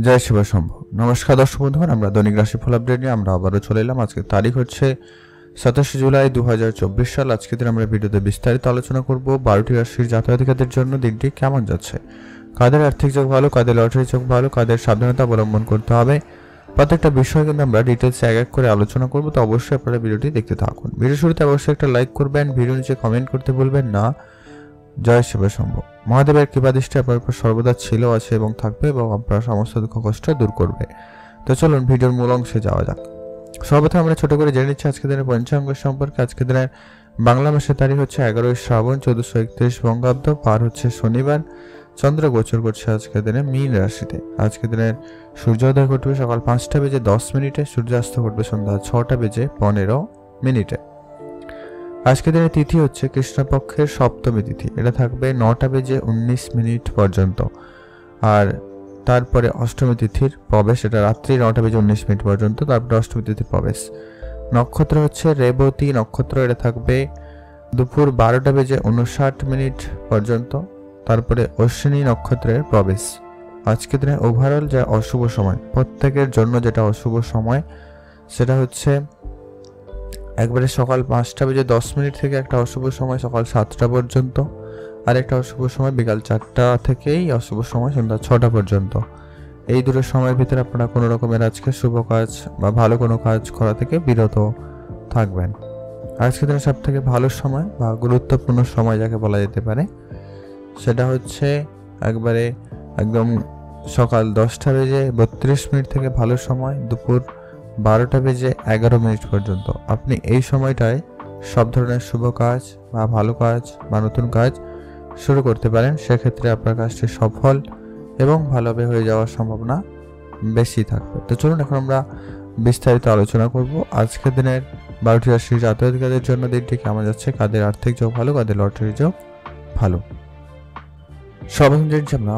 জয় শিব শম্ভু। নমস্কার দর্শক বন্ধুগণ, আমরা দৈনিক রাশিফল আপডেট নিয়ে আমরা আবারও চলে এলাম। আজকে তারিখ হচ্ছে 27 জুলাই 2024 সাল। আজকে দিন আমরা ভিডিওতে বিস্তারিত আলোচনা করব 12টি রাশির জাতক-জাতিকাদের জন্য দিনটি কেমন যাচ্ছে, কাদের আর্থিক যোগ ভালো, কাদের লটারি যোগ ভালো, কাদের সাবধানতা অবলম্বন করতে হবে, প্রত্যেকটা বিষয় কিন্তু আমরা ডিটেলসে এক এক করে আলোচনা করব। তো অবশ্যই আপনারা ভিডিওটি দেখতে থাকুন। ভিডিও শুরুতে অবশ্যই একটা লাইক করবেন, ভিডিও নিচে কমেন্ট করতে ভুলবেন না। জয় শিব শম্ভু। মহাদেবের কৃপাদৃষ্টি আপনার উপর সর্বদা ছিল, আছে এবং থাকবে এবং আপনার সমস্ত দুঃখ কষ্ট দূর করবে। তো চলুন ভিডিওর মূল অংশে যাওয়া যাক। সর্বপ্রথম আমরা ছোট করে জেনে নিচ্ছি আজকের দিনের পঞ্চাঙ্গ সম্পর্কে। আজকের দিনের বাংলা মাসের তারিখ হচ্ছে 11 শ্রাবণ 1431 বঙ্গাব্দ, পার হচ্ছে শনিবার। চন্দ্র গোচর করছে আজকের দিনে মীন রাশিতে। আজকের দিনের সূর্যোদয় ঘটবে সকাল 5টা বেজে 10 মিনিটে, সূর্যাস্ত ঘটবে সন্ধ্যা 6টা বেজে 15 মিনিটে। আজকের দিনের তিথি হচ্ছে কৃষ্ণপক্ষের সপ্তমী তিথি, এটা থাকবে 9টা বেজে 19 মিনিট পর্যন্ত। আর তারপরে অষ্টমী তিথির প্রবেশ, এটা রাত্রি 9টা বেজে 19 মিনিট পর্যন্ত, তারপরে অষ্টমী তিথির প্রবেশ। নক্ষত্র হচ্ছে রেবতী নক্ষত্র, এটা থাকবে দুপুর 12টা বেজে 59 মিনিট পর্যন্ত, তারপরে অশ্বিনী নক্ষত্রের প্রবেশ। আজকের দিনে ওভারঅল যা অশুভ সময়, প্রত্যেকের জন্য যেটা অশুভ সময় সেটা হচ্ছে একবারে সকাল 5টা বেজে 10 মিনিট থেকে একটা অশুভ সময় সকাল 7টা পর্যন্ত, আর একটা অশুভ সময় বিকাল 4টা থেকেই অশুভ সময় সন্ধ্যা 6টা পর্যন্ত। এই দুটো সময়ের ভিতরে আপনারা কোনো রকমের আজকে শুভ কাজ বা ভালো কোনো কাজ করা থেকে বিরত থাকবেন। আজকের দিনে সব থেকে ভালো সময় বা গুরুত্বপূর্ণ সময় যাকে বলা যেতে পারে সেটা হচ্ছে একদম সকাল 10টা বেজে 32 মিনিট থেকে ভালো সময় দুপুর 12টা বেজে 11 মিনিট পর্যন্ত। আপনি এই সময়টায় সব ধরনের শুভ কাজ বা ভালো কাজ বা নতুন কাজ শুরু করতে পারেন। সেক্ষেত্রে আপনার কাজটি সফল এবং ভালোভাবে হয়ে যাওয়ার সম্ভাবনা বেশি থাকবে। তো চলুন এখন আমরা বিস্তারিত আলোচনা করব আজকের দিনের 12টি রাশির জাতক-জাতিকাদের জন্য দিনটি কেমন যাচ্ছে, কাদের আর্থিক যোগ ভালো, কাদের লটারি যোগ ভালো। সর্বপ্রথম জানছি আমরা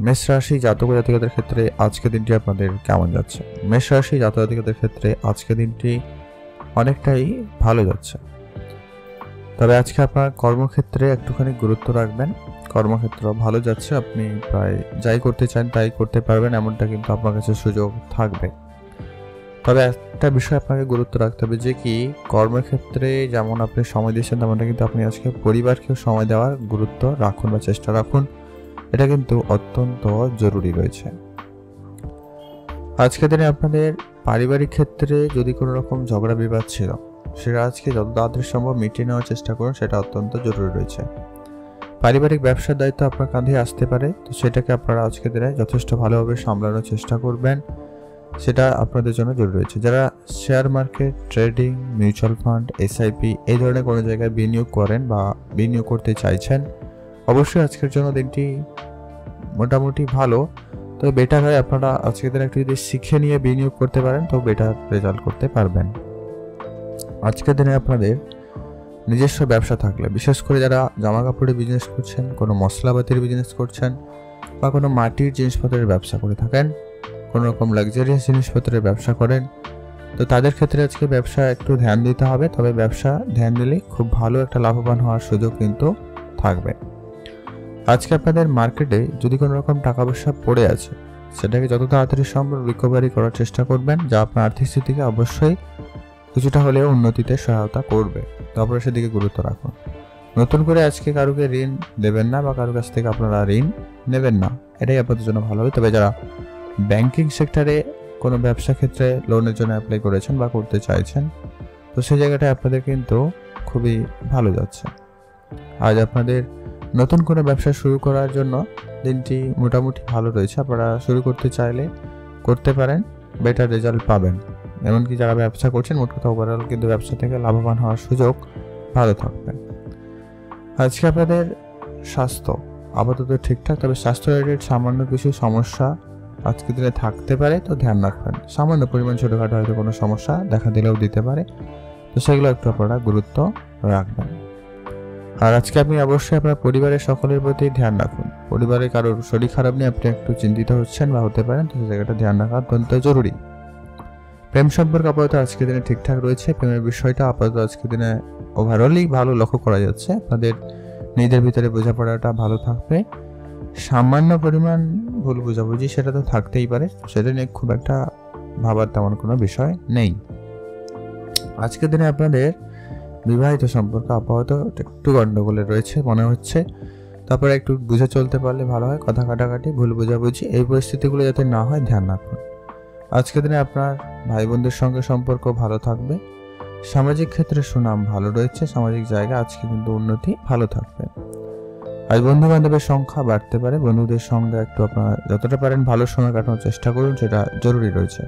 মেষ রাশি জাতক জাতিকাদের ক্ষেত্রে আজকের দিনটি আপনাদের কেমন যাচ্ছে। মেষ রাশি জাতক জাতিকাদের ক্ষেত্রে আজকের দিনটি অনেকটাই ভালো যাচ্ছে, তবে আজকে আপনার কর্মক্ষেত্রে একটুখানি গুরুত্ব রাখবেন। কর্মক্ষেত্র ভালো যাচ্ছে, আপনি প্রায় যাই করতে চান তাই করতে পারবেন, এমনটা কিন্তু আপনার কাছে সুযোগ থাকবে। তবে একটা বিষয় আপনাকে গুরুত্ব রাখতে হবে যে কি কর্মক্ষেত্রে যেমন আপনি সময় দিচ্ছেন তেমনটা কিন্তু আপনি আজকে পরিবারকেও সময় দেওয়ার গুরুত্ব রাখুন বা চেষ্টা রাখুন, এটা কিন্তু অত্যন্ত জরুরি রয়েছে। আজকের দিনে আপনাদের পারিবারিক ক্ষেত্রে যদি কোনো রকম ঝগড়া বিবাদ ছিল সেটা আজকে যত তাড়াতাড়ি সম্ভব মিটিয়ে নেওয়ার চেষ্টা করুন, সেটা অত্যন্ত জরুরি রয়েছে। পারিবারিক ব্যবসার দায়িত্ব আপনার কাঁধে আসতে পারে, তো সেটাকে আপনারা আজকের দিনে যথেষ্ট ভালোভাবে সামলানোর চেষ্টা করবেন, সেটা আপনাদের জন্য জরুরি রয়েছে। যারা share market, trading, mutual fund, SIP এই ধরনের কোনো জায়গায় বিনিয়োগ করেন বা বিনিয়োগ করতে চাইছেন, অবশ্যই আজকের জন্য দিনটি মোটামুটি ভালো। তবে বেটার হয় আপনারা আজকের দিনে একটু যদি শিখে নিয়ে বিনিয়োগ করতে পারেন তো বেটার রেজাল্ট করতে পারবেন। আজকের দিনে আপনাদের নিজস্ব ব্যবসা থাকলে, বিশেষ করে যারা জামা কাপড়ের বিজনেস করছেন, কোনো মশলাপাতির বিজনেস করছেন বা কোনো মাটির জিনিসপত্রের ব্যবসা করে থাকেন, কোনো রকম লাক্সারিয়াস জিনিসপত্রের ব্যবসা করেন, তো তাদের ক্ষেত্রে আজকে ব্যবসা একটু ধ্যান দিতে হবে। তবে ব্যবসা ধ্যান দিলে খুব ভালো একটা লাভবান হওয়ার সুযোগ কিন্তু থাকবে। আজকে আপনাদের মার্কেটে যদি কোনো রকম টাকা পয়সা পড়ে আছে সেটাকে যত তাড়াতাড়ি সম্ভব রিকভারি করার চেষ্টা করবেন, যা আপনার আর্থিক স্থিতিকে অবশ্যই কিছুটা হলেও উন্নতিতে সহায়তা করবে। তারপরে সেদিকে গুরুত্ব রাখুন। নতুন করে আজকে কারুকে ঋণ দেবেন না বা কারোর কাছ থেকে আপনারা ঋণ নেবেন না, এটাই আপনাদের জন্য ভালো হবে। তবে যারা ব্যাংকিং সেক্টরে কোনো ব্যবসা ক্ষেত্রে লোনের জন্য অ্যাপ্লাই করেছেন বা করতে চাইছেন, তো সেই জায়গাটায় আপনাদের কিন্তু খুবই ভালো যাচ্ছে। আজ আপনাদের নতুন কোনো ব্যবসা শুরু করার জন্য দিনটি মোটামুটি ভালো রয়েছে। আপনারা শুরু করতে চাইলে করতে পারেন, বেটার রেজাল্ট পাবেন। এমনকি যারা ব্যবসা করছেন মোট কথা ওভারঅল কিন্তু ব্যবসা থেকে লাভবান হওয়ার সুযোগ ভালো থাকবে। আজকে আপনাদের স্বাস্থ্য আপাতত ঠিকঠাক, তবে স্বাস্থ্য রিলেটেড সামান্য কিছু সমস্যা আজকের দিনে থাকতে পারে, তো ধ্যান রাখবেন। সামান্য পরিমাণ ছোটোখাটো হয়তো কোনো সমস্যা দেখা দিলেও দিতে পারে, তো সেগুলো একটু আপনারা গুরুত্ব রাখবেন। আর আজকে আপনি অবশ্যই আপনার পরিবারের সকলের প্রতি ধ্যান রাখুন। পরিবারে কারোর শরীর খারাপ নিয়ে আপনি একটু চিন্তিত হচ্ছেন বা হতে পারেন, তো সেই জায়গাটা ধ্যান রাখা অত্যন্ত জরুরি। প্রেম সম্পর্ক আপাতত আজকের দিনে ঠিকঠাক রয়েছে। প্রেমের বিষয়টা আপাতত আজকের দিনে ওভারঅলই ভালো লক্ষ্য করা যাচ্ছে। আপনাদের নিজেদের ভিতরে বোঝাপড়াটা ভালো থাকবে। সামান্য পরিমাণ ভুল বোঝাবুঝি সেটা তো থাকতেই পারে, সেটা নিয়ে খুব একটা ভাবার তেমন কোনো বিষয় নেই। আজকের দিনে আপনাদের বিবাহিত সম্পর্ক আপাতত একটু গন্ডগোলে রয়েছে মনে হচ্ছে, তারপরে একটু বুঝে চলতে পারলে ভালো হয়। কথা কাটাকাটি, ভুল বোঝাবুঝি, এই পরিস্থিতিগুলো যাতে না হয় ধ্যান রাখুন। আজকের দিনে আপনার ভাই বোনদের সঙ্গে সম্পর্ক ভালো থাকবে। সামাজিক ক্ষেত্রে সুনাম ভালো রয়েছে, সামাজিক জায়গা আজকে কিন্তু উন্নতি ভালো থাকবে। আজ বন্ধু বান্ধবের সংখ্যা বাড়তে পারে, বন্ধুদের সঙ্গে একটু আপনারা যতটা পারেন ভালো সময় কাটানোর চেষ্টা করুন, সেটা জরুরি রয়েছে।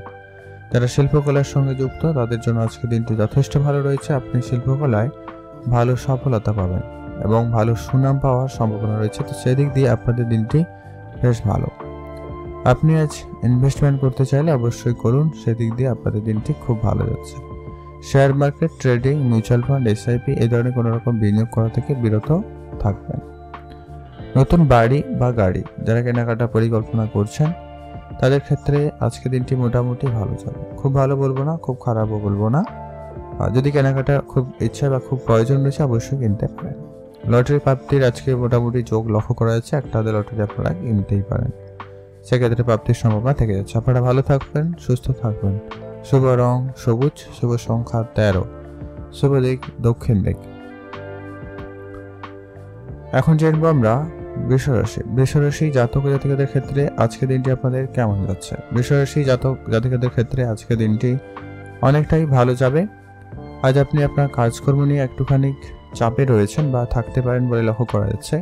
যারা শিল্পকলার সঙ্গে যুক্ত তাদের জন্য আজকে দিনটি যথেষ্ট ভালো রয়েছে। আপনি শিল্পকলায় ভালো সফলতা পাবেন এবং ভালো সুনাম পাওয়ার সম্ভাবনা রয়েছে, তো সেদিক দিয়ে আপনাদের দিনটি বেশ ভালো। আপনি আজ ইনভেস্টমেন্ট করতে চাইলে অবশ্যই করুন, সেদিক দিয়ে আপনাদের দিনটি খুব ভালো যাচ্ছে। Share market, trading, mutual fund, SIP এই ধরনের কোনো রকম বিনিয়োগ করা থেকে বিরত থাকবেন। নতুন বাড়ি বা গাড়ি যারা কেনাকাটা পরিকল্পনা করছেন তাদের ক্ষেত্রে আজকে দিনটি মোটামুটি ভালো যাবে। খুব ভালো বলবো না, খুব খারাপও বলবো না। আর যদি কেনাকাটা খুব ইচ্ছা বা খুব প্রয়োজন রয়েছে অবশ্যই কিনতে পারেন। লটারি প্রাপ্তির আজকে মোটামুটি যোগ লক্ষ্য করা যাচ্ছে, একটা লটারি আপনারা কিনতেই পারেন, সেক্ষেত্রে প্রাপ্তির সম্ভাবনা থেকে যাচ্ছে। আপনারা ভালো থাকবেন, সুস্থ থাকবেন। শুভ রং সবুজ, শুভ সংখ্যা 13, শুভ দিক দক্ষিণ দিক। এখন জানবো আমরা বৃষরাশি। বৃষরাশি জাতক জাতিকাদের ক্ষেত্রে আজকে দিনটি আপনাদের কেমন যাচ্ছে? বৃষরাশি জাতক জাতিকাদের ক্ষেত্রে আজকে দিনটি অনেকটাই ভালো যাবে। আজ আপনি আপনার কাজকর্ম নিয়ে একটুখানি চাপে রয়েছেন বা থাকতে পারেন বলে লক্ষ্য করা যাচ্ছে।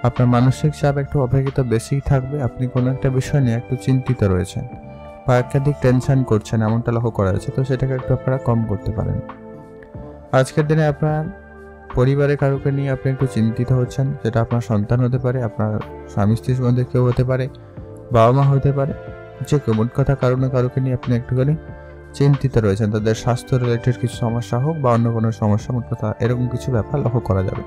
আপনার মানসিক চাপ একটু অপেক্ষিত বেশিই থাকবে। আপনি কোনো একটা বিষয় নিয়ে একটু চিন্তিত রয়েছেন বা একাধিক টেনশন করছেন, এমনটা লক্ষ্য করা যাচ্ছে, তো সেটাকে একটু আপনারা কম করতে পারেন। আজকের দিনে আপনার পরিবারের কারোকে নিয়ে আপনি একটু চিন্তিত হচ্ছেন, সেটা আপনার সন্তান হতে পারে, আপনার স্বামী স্ত্রীর মধ্যে কেউ হতে পারে, বাবা মা হতে পারে, যে কেউ মোট কথা কারো না কারোকে নিয়ে আপনি একটুখানি চিন্তিত রয়েছেন। তাদের স্বাস্থ্য রিলেটেড কিছু সমস্যা হোক বা অন্য কোনো সমস্যা, মোট কথা এরকম কিছু ব্যাপার লক্ষ্য করা যাবে।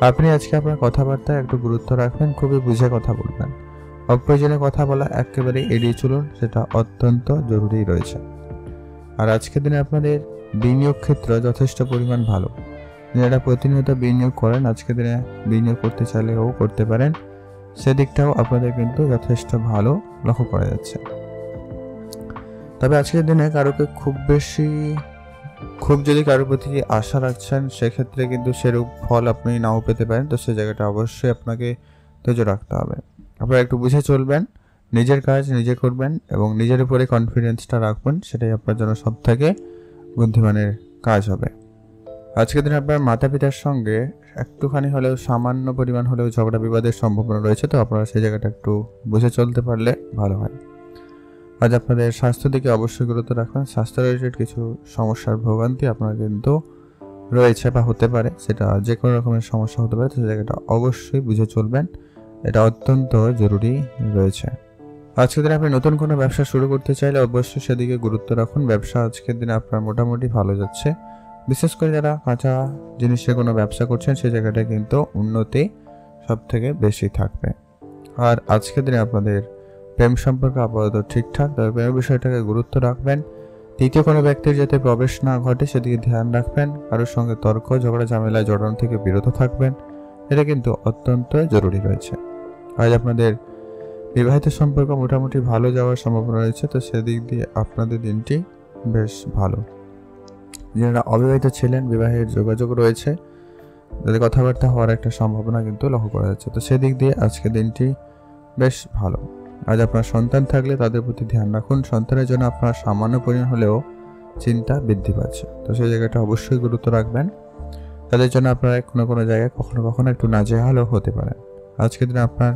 আপনি আজকে আপনার কথাবার্তায় একটু গুরুত্ব রাখবেন, খুবই বুঝে কথা বলবেন। অপ্রয়োজনীয় কথা বলা একেবারে এড়িয়ে চলুন, সেটা অত্যন্ত জরুরি রয়েছে। আর আজকের দিনে আপনাদের বিনিয়োগ ক্ষেত্র যথেষ্ট পরিমাণ ভালো। যারা প্রতিনিয়ত বিনিয়োগ করেন আজকের দিনে বিনিয়োগ করতে চাইলেও করতে পারেন, সেদিকটাও আপনাদের কিন্তু যথেষ্ট ভালো লক্ষ্য করা যাচ্ছে। তবে আজকের দিনে কারোকে খুব যদি কারোর প্রতি আশা রাখছেন সেক্ষেত্রে কিন্তু সেরূপ ফল আপনি নাও পেতে পারেন, তো সে জায়গাটা অবশ্যই আপনাকে ধৈর্য রাখতে হবে। আপনারা একটু বুঝে চলবেন, নিজের কাজ নিজে করবেন এবং নিজের উপরে কনফিডেন্সটা রাখবেন, সেটাই আপনার জন্য সব থেকে বুদ্ধিমানের কাজ হবে। আজকের দিনে আপনার মাতা পিতার সঙ্গে একটুখানি হলেও সামান্য পরিমাণ হলেও ঝগড়া বিবাদের সম্ভাবনা রয়েছে, তো আপনারা সেই জায়গাটা একটু বুঝে চলতে পারলে ভালো হয়। আজ আপনাদের স্বাস্থ্য দিকে অবশ্যই গুরুত্ব রাখবেন। স্বাস্থ্য রিলেটেড কিছু সমস্যার ভোগান্তি আপনার কিন্তু রয়েছে বা হতে পারে, সেটা যে কোনো রকমের সমস্যা হতে পারে, তো সেই জায়গাটা অবশ্যই বুঝে চলবেন, এটা অত্যন্ত জরুরি রয়েছে। আজকের দিনে আপনি নতুন কোনো ব্যবসা শুরু করতে চাইলে অবশ্যই সেদিকে গুরুত্ব রাখুন। ব্যবসা আজকের দিনে আপনার মোটামুটি ভালো যাচ্ছে, বিশেষ করে যারা কাঁচা জিনিসের কোনো ব্যবসা করছেন সেই জায়গাটায় কিন্তু উন্নতি সব থেকে বেশি থাকবে। আর আজকের দিনে আপনাদের প্রেম সম্পর্ক আপাতত ঠিকঠাক, তবে প্রেমের বিষয়টাকে গুরুত্ব রাখবেন। তৃতীয় কোনো ব্যক্তির যাতে প্রবেশ না ঘটে সেদিকে ধ্যান রাখবেন। কারোর সঙ্গে তর্ক ঝগড়া ঝামেলায় জড়ানো থেকে বিরত থাকবেন, এটা কিন্তু অত্যন্ত জরুরি রয়েছে। আজ আপনাদের বিবাহিত সম্পর্ক মোটামুটি ভালো যাওয়ার সম্ভাবনা রয়েছে, তো সেদিক দিয়ে আপনাদের দিনটি বেশ ভালো। যারা অবিবাহিত ছিলেন বিবাহের যোগাযোগ রয়েছে, তাদের কথাবার্তা হওয়ার একটা সম্ভাবনা কিন্তু লক্ষ্য করা যাচ্ছে, তো সেদিক দিয়ে আজকের দিনটি বেশ ভালো। আজ আপনার সন্তান থাকলে তাদের প্রতি ধ্যান রাখুন, সন্তানের জন্য আপনার সামান্য পরিমাণ হলেও চিন্তা বৃদ্ধি পাচ্ছে, তো সেই জায়গাটা অবশ্যই গুরুত্ব রাখবেন। তাদের জন্য আপনারা কোনো জায়গায় কখনো কখনো একটু নাজেহালও হতে পারেন। আজকের দিনে আপনার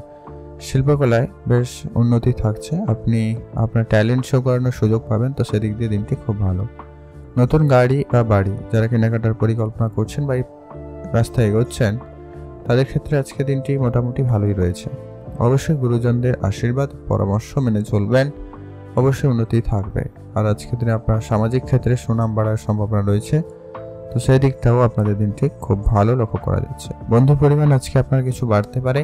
শিল্পকলায় বেশ উন্নতি থাকছে, আপনি আপনার ট্যালেন্ট শো করানোর সুযোগ পাবেন, তো সেদিক দিয়ে দিনটি খুব ভালো। নতুন গাড়ি বা বাড়ি যারা কেনাকাটার পরিকল্পনা করছেন বা এই রাস্তায় এগোচ্ছেন তাদের ক্ষেত্রে আজকের দিনটি মোটামুটি ভালোই রয়েছে। অবশ্যই গুরুজনদের আশীর্বাদ পরামর্শ মেনে চলবেন, অবশ্যই উন্নতি থাকবে। আর আজকের দিনে আপনার সামাজিক ক্ষেত্রে সুনাম বাড়ার সম্ভাবনা রয়েছে, তো সেই দিকটাও আপনাদের দিনটি খুব ভালো লক্ষ্য করা যাচ্ছে। বন্ধু পরিমাণ আজকে আপনার কিছু বাড়তে পারে,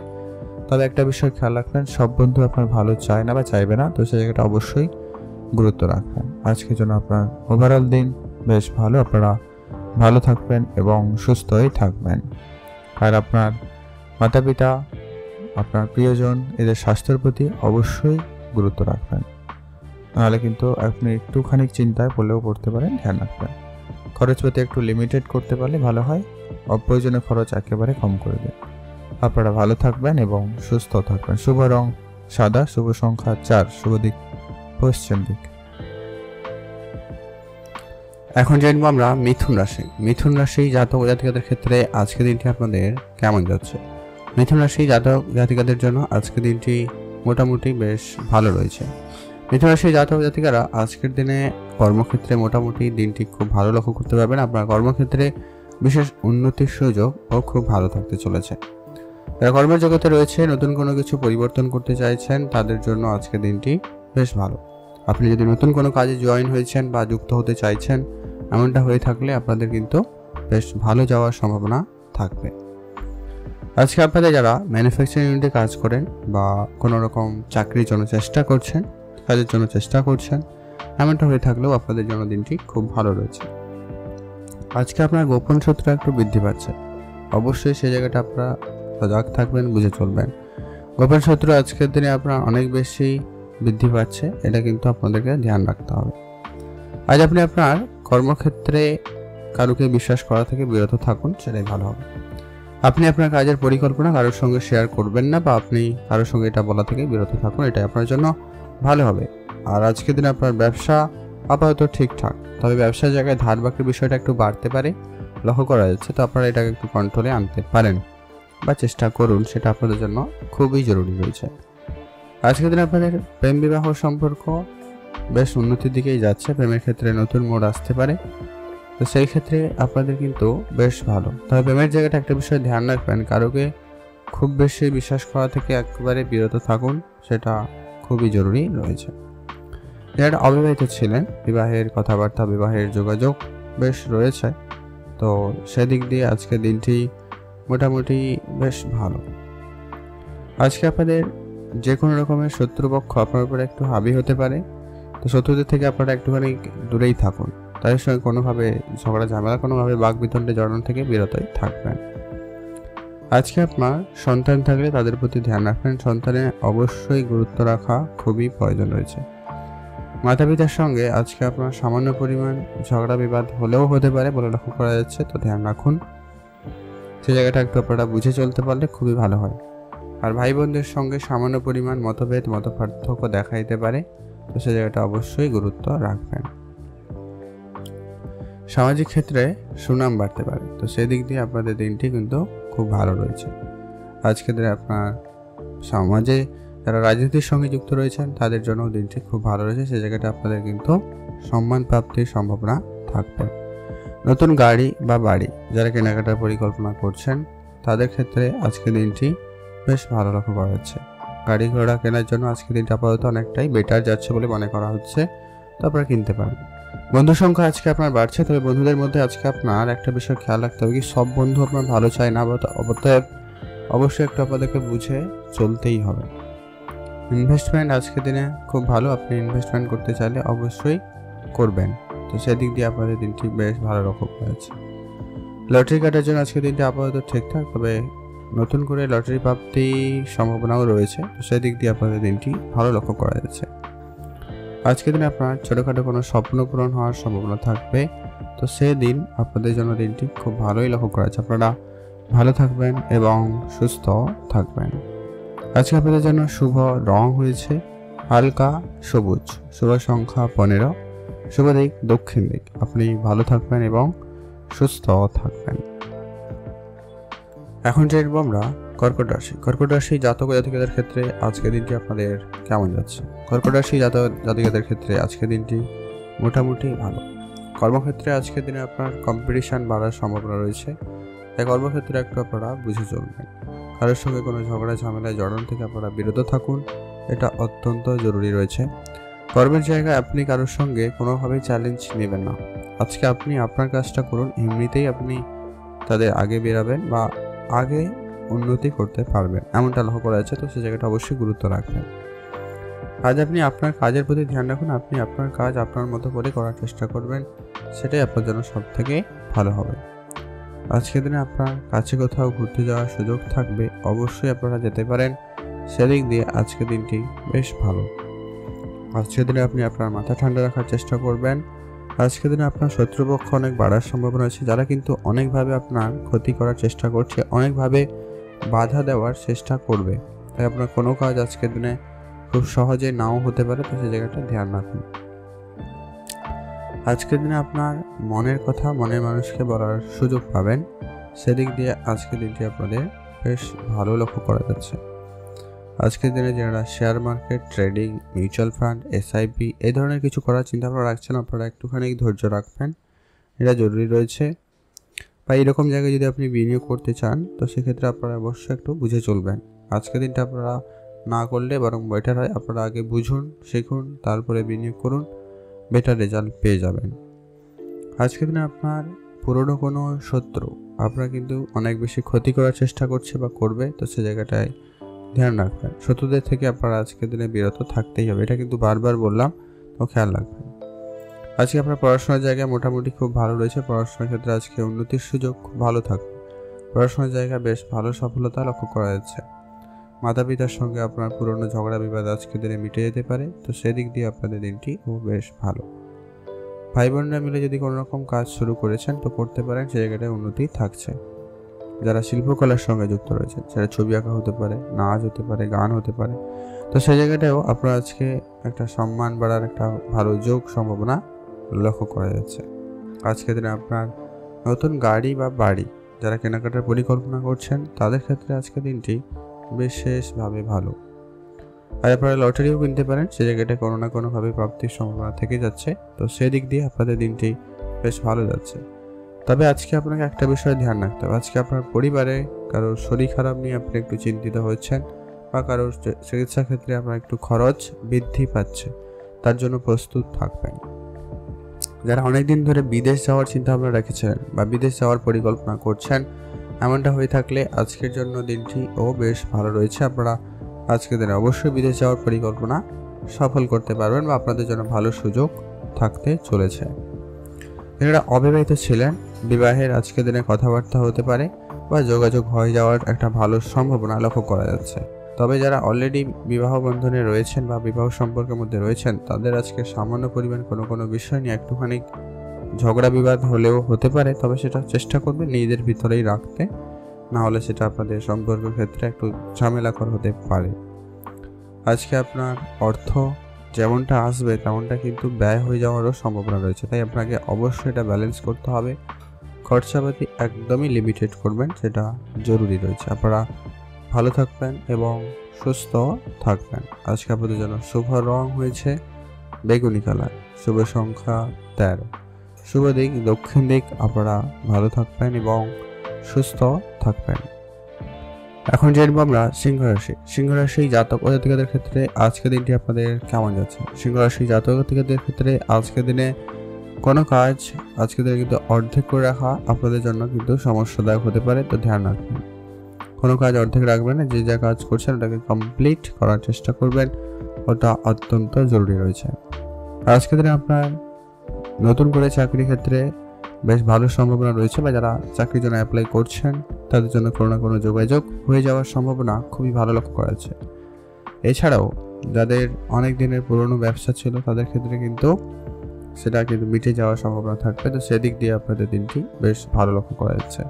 তবে একটা বিষয় খেয়াল রাখবেন, সব বন্ধু আপনার ভালো চায় না বা চাইবে না, তো সেই জায়গাটা অবশ্যই গুরুত্ব রাখবেন। আজকের জন্য আপনার ওভারঅল দিন বেশ ভালো, আপনারা ভালো থাকবেন এবং সুস্থই থাকবেন। আর আপনার মাতা পিতা আপনার প্রিয়জন এদের স্বাস্থ্যের প্রতি অবশ্যই গুরুত্ব রাখবেন, নাহলে কিন্তু আপনি একটুখানি চিন্তায় পড়তে পারেন। ধ্যান রাখবেন। খরচপাতি একটু লিমিটেড করতে পারলে ভালো হয়। অপ্রয়োজনীয় খরচ একেবারে কম করে দিন। আপনারা ভালো থাকবেন এবং সুস্থ থাকবেন। শুভ রং সাদা, শুভ সংখ্যা 4, শুভ দিক পশ্চিম দিক। এখন জানবো আমরা মিথুন রাশি জাতক জাতিকাদের ক্ষেত্রে আজকের দিনটি আপনাদের কেমন যাচ্ছে। মিথুন রাশি জাতক জাতিকাদের জন্য আজকের দিনটি মোটামুটি বেশ ভালো রয়েছে। মিথুন রাশি জাতক জাতিকারা আজকের দিনে কর্মক্ষেত্রে মোটামুটি দিনটি খুব ভালো লক্ষ্য করতে পারবেন। আপনার কর্মক্ষেত্রে বিশেষ উন্নতির সুযোগ ও খুব ভালো থাকতে চলেছে। যারা কর্মের জগতে রয়েছে, নতুন কোনো কিছু পরিবর্তন করতে চাইছেন, তাদের জন্য আজকের দিনটি বেশ ভালো। আপনি যদি নতুন কোনো কাজে জয়েন হয়েছেন বা যুক্ত হতে চাইছেন, এমনটা হয়ে থাকলে আপনাদের কিন্তু বেশ ভালো যাওয়ার সম্ভাবনা থাকবে। আজকে আপনাদের যারা ম্যানুফ্যাকচারিং ইউনিটে কাজ করেন বা কোনো রকম চাকরির জন্য কাজের জন্য চেষ্টা করছেন, এমনটা হয়ে থাকলেও আপনাদের জন্য দিনটি খুব ভালো রয়েছে। আজকে আপনার গোপন শত্রু একটু বৃদ্ধি পাচ্ছে, অবশ্যই সেই জায়গাটা আপনারা সজাগ থাকবেন, বুঝে চলবেন। গোপন শত্রু আজকের দিনে আপনার অনেক বেশি বৃদ্ধি পাচ্ছে, এটা কিন্তু আপনাদেরকে ধ্যান রাখতে হবে। আজ আপনি আপনার কর্মক্ষেত্রে কারুকে বিশ্বাস করা থেকে বিরত থাকুন, সেটাই ভালো হবে। আপনি আপনার কাজের পরিকল্পনা কারোর সঙ্গে শেয়ার করবেন না, বা আপনি কারোর সঙ্গে এটা বলা থেকে বিরত থাকুন, এটাই আপনার জন্য ভালো হবে। আর আজকের দিনে আপনার ব্যবসা আপাতত ঠিকঠাক, তবে ব্যবসার জায়গায় ধার বাকির বিষয়টা একটু বাড়তে পারে, লক্ষ্য করা যাচ্ছে। তো আপনারা এটাকে একটু কন্ট্রোলে আনতে পারেন বা চেষ্টা করুন, সেটা আপনাদের জন্য খুবই জরুরি রয়েছে। আজকের দিনে আপনাদের প্রেম বিবাহ সম্পর্ক বেশ উন্নতির দিকেই যাচ্ছে। প্রেমের ক্ষেত্রে নতুন মোড় আসতে পারে, তো সেই ক্ষেত্রে আপনাদের কিন্তু বেশ ভালো। তবে প্রেমের জায়গাটা একটা বিষয় ধ্যান রাখবেন, কারোকে খুব বেশি বিশ্বাস করা থেকে একেবারে বিরত থাকুন, সেটা খুবই জরুরি রয়েছে। যারা অবিবাহিত ছিলেন, বিবাহের কথাবার্তা, বিবাহের যোগাযোগ বেশ রয়েছে, তো সেদিক দিয়ে আজকের দিনটি মোটামুটি বেশ ভালো। আজকে আপনাদের যে কোনো রকমের শত্রুপক্ষ আপনার উপরে একটু হাবি হতে পারে, তো শত্রুদের থেকে আপনারা একটুখানি দূরেই থাকুন। তাদের সঙ্গে কোনোভাবে ঝগড়া ঝামেলা, কোনোভাবে বাকবিতণ্ডে জড়ানো থেকে বিরতই থাকবেন। আজকে আপনার সন্তান থাকলে তাদের প্রতি ধ্যান রাখবেন, সন্তানের অবশ্যই গুরুত্ব রাখা খুবই প্রয়োজন রয়েছে। মাতা পিতার সঙ্গে আজকে আপনার সামান্য পরিমাণ ঝগড়া বিবাদ হলেও হতে পারে বলে লক্ষ্য করা যাচ্ছে, তো ধ্যান রাখুন। সেই জায়গাটা একটু আপনারা বুঝে চলতে পারলে খুবই ভালো হয়। আর ভাই বোনদের সঙ্গে সামান্য পরিমাণ মতপার্থক্য দেখা দিতে পারে, তো সেই জায়গাটা অবশ্যই গুরুত্ব রাখবেন। সামাজিক ক্ষেত্রে সুনাম বাড়তে পারে, তো সেই দিক দিয়ে আপনাদের দিনটি কিন্তু খুব ভালো রয়েছে। আজকের দিনে আপনার সমাজে যারা রাজনীতির সঙ্গে যুক্ত রয়েছেন, তাদের জন্য দিনটি খুব ভালো রয়েছে। সেই জায়গাটা আপনাদের কিন্তু সম্মান প্রাপ্তির সম্ভাবনা থাকবে। নতুন গাড়ি বা বাড়ি যারা কেনাকাটার পরিকল্পনা করছেন, তাদের ক্ষেত্রে আজকের দিনটি বেশ ভালো লক্ষ্য করা যাচ্ছে। গাড়ি ঘোড়া কেনার জন্য আজকের দিনটা আপাতত অনেকটাই বেটার যাচ্ছে বলে মনে করা হচ্ছে, তো আপনারা কিনতে পারেন। বন্ধু সংখ্যা আজকে আপনার বাড়ছে, তবে বন্ধুদের মধ্যে আজকে আপনার একটা বিষয় খেয়াল রাখতে হবে, কি সব বন্ধু আপনার ভালো চায় না, অতএব অবশ্যই একটু আপনাদেরকে বুঝে চলতেই হবে। ইনভেস্টমেন্ট আজকের দিনে খুব ভালো, আপনি ইনভেস্টমেন্ট করতে চাইলে অবশ্যই করবেন, তো সেদিক দিয়ে আপনাদের দিনটি বেশ ভালো লক্ষ্য করা যাচ্ছে। লটারি কাটার জন্য আজকের দিনটি আপাতত ঠিকঠাক, তবে নতুন করে লটারি প্রাপ্তির সম্ভাবনাও রয়েছে, তো সেদিক দিয়ে আপনাদের দিনটি ভালো লক্ষ্য করা যাচ্ছে। আজকের দিনে আপনার ছোটোখাটো কোনো স্বপ্ন পূরণ হওয়ার সম্ভাবনা থাকবে, তো সেদিন আপনাদের জন্য দিনটি খুব ভালোই লক্ষ্য করা যাচ্ছে। আপনারা ভালো থাকবেন এবং সুস্থ থাকবেন। আজকে আপনাদের জন্য শুভ রং হয়েছে হালকা সবুজ, শুভ সংখ্যা 15, শুভ দিক দক্ষিণ দিক। আপনি ভালো থাকবেন এবং সুস্থ থাকবেন। এখন জানবো আমরা কর্কট রাশি জাতক জাতিকাদের ক্ষেত্রে আজকের দিনটি আপনাদের কেমন যাচ্ছে। কর্কট রাশি জাতক জাতিকাদের ক্ষেত্রে আজকের দিনটি মোটামুটি ভালো। কর্মক্ষেত্রে আজকের দিনে আপনার কম্পিটিশান বাড়ার সম্ভাবনা রয়েছে, তাই কর্মক্ষেত্রে একটু আপনারা বুঝে চলবেন। কারোর সঙ্গে কোনো ঝগড়া ঝামেলায় জড়ানো থেকে আপনারা বিরত থাকুন, এটা অত্যন্ত জরুরি রয়েছে। কর্মের জায়গায় আপনি কারোর সঙ্গে কোনোভাবেই চ্যালেঞ্জ নেবেন না। আজকে আপনি আপনার কাজটা করুন, এমনিতেই আপনি তাদের আগে বেরাবেন বা আগে উন্নতি করতে পারবেন, এমনটা লক্ষ্য করা যাচ্ছে, তো সেই জায়গাটা অবশ্যই গুরুত্ব রাখবেন। আজ আপনি আপনার কাজের প্রতি ধ্যান রাখুন, আপনি আপনার কাজ আপনার মতো করে করার চেষ্টা করবেন, সেটাই আপনার জন্য সব থেকে ভালো হবে। আজকের দিনে আপনার কাছে কোথাও ঘুরতে যাওয়ার সুযোগ থাকবে, অবশ্যই আপনারা যেতে পারেন। সেদিক দিয়ে আজকের দিনটি বেশ ভালো। আজকের দিনে আপনি আপনার মাথা ঠান্ডা রাখার চেষ্টা করবেন। আজকের দিনে আপনার শত্রুপক্ষ অনেক বাড়ার সম্ভাবনা আছে, যারা কিন্তু অনেকভাবে আপনার ক্ষতি করার চেষ্টা করছে, অনেকভাবে বাধা দেওয়ার চেষ্টা করবে। তাই আপনার কোনো কাজ আজকের দিনে খুব সহজে নাও হতে পারে, তো সেই জায়গাটা ধ্যান রাখুন। আজকের দিনে আপনার মনের কথা মনের মানুষকে বলার সুযোগ পাবেন, সেদিক দিয়ে আজকের দিনটি আপনাদের বেশ ভালো লক্ষ্য করা যাচ্ছে। আজকের দিনে যারা share market, trading, mutual fund, SIP এই ধরনের কিছু করার চিন্তা ভাবনা রাখছেন, আপনারা একটুখানি ধৈর্য রাখবেন, এটা জরুরি রয়েছে। বা এরকম জায়গায় যদি আপনি বিনিয়োগ করতে চান, তো সেক্ষেত্রে আপনারা অবশ্যই একটু বুঝে চলবেন। আজকের দিনটা আপনারা না করলে বরং বেটার হয়, আপনারা আগে বুঝুন, শিখুন, তারপরে বিনিয়োগ করুন, বেটার রেজাল্ট পেয়ে যাবেন। আজকের দিনে আপনার পুরনো কোনো শত্রু আপনারা কিন্তু অনেক বেশি ক্ষতি করার চেষ্টা করছে বা করবে, তো সে জায়গাটায় ধ্যান রাখবেন। শত্রুদের থেকে আপনারা আজকের দিনে বিরত থাকতেই হবে, এটা কিন্তু বারবার বললাম, তো খেয়াল রাখবেন। আজকে আপনার পড়াশোনার জায়গায় মোটামুটি খুব ভালো রয়েছে। পড়াশোনার ক্ষেত্রে আজকে উন্নতির সুযোগ খুব ভালো থাকবে। পড়াশোনার জায়গায় বেশ ভালো সফলতা লক্ষ্য করা যাচ্ছে। মাতা পিতার সঙ্গে আপনার পুরনো ঝগড়া বিবাদ আজকের দিনে মিটে যেতে পারে, তো সেদিক দিয়ে আপনাদের দিনটি বেশ ভালো। ভাই বোনরা মিলে যদি কোনো রকম কাজ শুরু করেছেন, তো করতে পারেন, সে জায়গাটায় উন্নতি থাকছে। যারা শিল্পকলার সঙ্গে যুক্ত রয়েছেন, সেটা ছবি আঁকা হতে পারে, নাচ হতে পারে, গান হতে পারে, তো সেই জায়গাটাও আপনার আজকে একটা সম্মান বাড়ার একটা ভালো যোগ সম্ভাবনা লক্ষ্য করা যাচ্ছে। আজকের দিনে আপনার নতুন গাড়ি বা বাড়ি যারা কেনাকাটার পরিকল্পনা করছেন, তাদের ক্ষেত্রে আজকের দিনটি বিশেষভাবে ভালো। আর আপনারা লটারিও কিনতে পারেন, সে জায়গাটায় কোনো না কোনোভাবে প্রাপ্তির সম্ভাবনা থেকে যাচ্ছে, তো সেদিক দিয়ে আপনাদের দিনটি বেশ ভালো যাচ্ছে। তবে আজকে আপনাকে একটা বিষয়ে ধ্যান রাখতে হবে, আজকে আপনার পরিবারে কারোর শরীর খারাপ নিয়ে আপনি একটু চিন্তিত হচ্ছেন, বা কারোর চিকিৎসা ক্ষেত্রে আপনার একটু খরচ বৃদ্ধি পাচ্ছে, তার জন্য প্রস্তুত থাকবেন। যারা অনেকদিন ধরে বিদেশ যাওয়ার চিন্তা ভাবনা রেখেছিলেন বা বিদেশ যাওয়ার পরিকল্পনা করছেন, এমনটা হয়ে থাকলে আজকের জন্য দিনটি বেশ ভালো রয়েছে। আপনারা আজকের দিনে অবশ্যই বিদেশ যাওয়ার পরিকল্পনা সফল করতে পারবেন বা আপনাদের জন্য ভালো সুযোগ থাকতে চলেছে। যারা অবিবাহিত ছিলেন, বিবাহের আজকের দিনে কথাবার্তা হতে পারে বা যোগাযোগ হয়ে যাওয়ার একটা ভালো সম্ভাবনা লক্ষ্য করা যাচ্ছে। তবে যারা অলরেডি বিবাহ বন্ধনে রয়েছেন বা বিবাহ সম্পর্কের মধ্যে রয়েছেন, তাদের আজকে সামান্য পরিমাণ কোনো বিষয় নিয়ে একটুখানি ঝগড়া বিবাদ হলেও হতে পারে, তবে সেটা চেষ্টা করবেন নিজেদের ভিতরেই রাখতে, না হলে সেটা আপনাদের সম্পর্কের ক্ষেত্রে একটু ঝামেলাকর হতে পারে। আজকে আপনার অর্থ যেমনটা আসবে তেমনটা কিন্তু ব্যয় হয়ে যাওয়ারও সম্ভাবনা রয়েছে, তাই আপনাকে অবশ্যই এটা ব্যালেন্স করতে হবে। খরচাপাতি একদমই লিমিটেড করবেন, সেটা জরুরি রয়েছে। আপনারা ভালো থাকবেন এবং সুস্থ থাকবেন। আজকে আপনাদের জন্য শুভ রং হয়েছে বেগুনি কালার, শুভ সংখ্যা 13, শুভ দিক দক্ষিণ দিক। আপনারা ভালো থাকবেন এবং সুস্থ থাকবেন। এখন জানবো আমরা সিংহ রাশি। সিংহ রাশি জাতক ও জাতিকাদের ক্ষেত্রে আজকের দিনটি আপনাদের কেমন যাচ্ছে। সিংহ রাশি জাতক জাতিকাদের ক্ষেত্রে আজকের দিনে কোনো কাজ আজকের দিনে কিন্তু অর্ধেক করে রাখা আপনাদের জন্য কিন্তু সমস্যাদায়ক হতে পারে, তো ধ্যান রাখবেন। কোনো কাজ অর্ধেক রাখবেন না, যে যা কাজ করছেন ওটাকে কমপ্লিট করার চেষ্টা করবেন, ওটা অত্যন্ত জরুরি রয়েছে। আজকের দিনে আপনার নতুন করে চাকরি ক্ষেত্রে বেশ ভালো সম্ভাবনা রয়েছে, বা যারা চাকরির জন্য অ্যাপ্লাই করছেন তাদের জন্য কোনো না কোনো যোগাযোগ হয়ে যাওয়ার সম্ভাবনা খুবই ভালো লক্ষ্য করা যাচ্ছে। এছাড়াও যাদের অনেক দিনের পুরনো ব্যবসা ছিল, তাদের ক্ষেত্রে কিন্তু সেটা কিন্তু মিটে যাওয়ার সম্ভাবনা থাকবে, তো সেদিক দিয়ে আপনাদের দিনটি বেশ ভালো লক্ষ্য করা যাচ্ছে।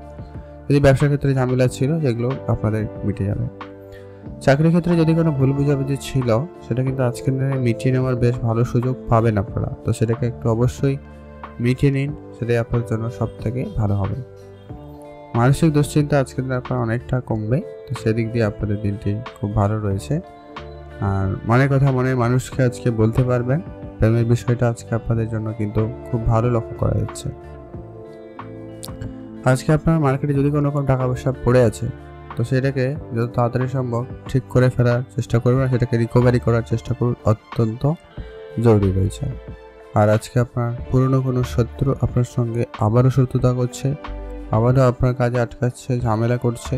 যদি ব্যবসার ক্ষেত্রে ঝামেলা ছিল, যেগুলো আপনাদের মিটে যাবে। চাকরির ক্ষেত্রে যদি কোনো ভুল বুঝাবুঝি ছিল, সেটা কিন্তু আজকের দিনে মিটিয়ে নেওয়ার বেশ ভালো সুযোগ পাবেন আপনারা, তো সেটাকে একটু অবশ্যই মিটিয়ে নিন, সেটাই আপনার জন্য সব থেকে ভালো হবে। মানসিক দুশ্চিন্তা আজকের দিনে আপনার অনেকটা কমবে, তো সেদিক দিয়ে আপনাদের দিনটি খুব ভালো রয়েছে। আর মনের কথা মনের মানুষকে আজকে বলতে পারবেন, প্রেমের বিষয়টা আজকে আপনাদের জন্য কিন্তু খুব ভালো লক্ষ্য করা যাচ্ছে। আজকে আপনার মার্কেটে যদি কোনো রকম টাকা পয়সা পড়ে আছে, তো সেটাকে যত তাড়াতাড়ি সম্ভব ঠিক করে ফেরার চেষ্টা করবেন, সেটাকে রিকভারি করার চেষ্টা করুন, অত্যন্ত জরুরি রয়েছে। আর আজকে আপনার পুরনো কোনো শত্রু আপনার সঙ্গে আবারও শত্রুতা করছে, আবারও আপনার কাজে আটকাচ্ছে, ঝামেলা করছে,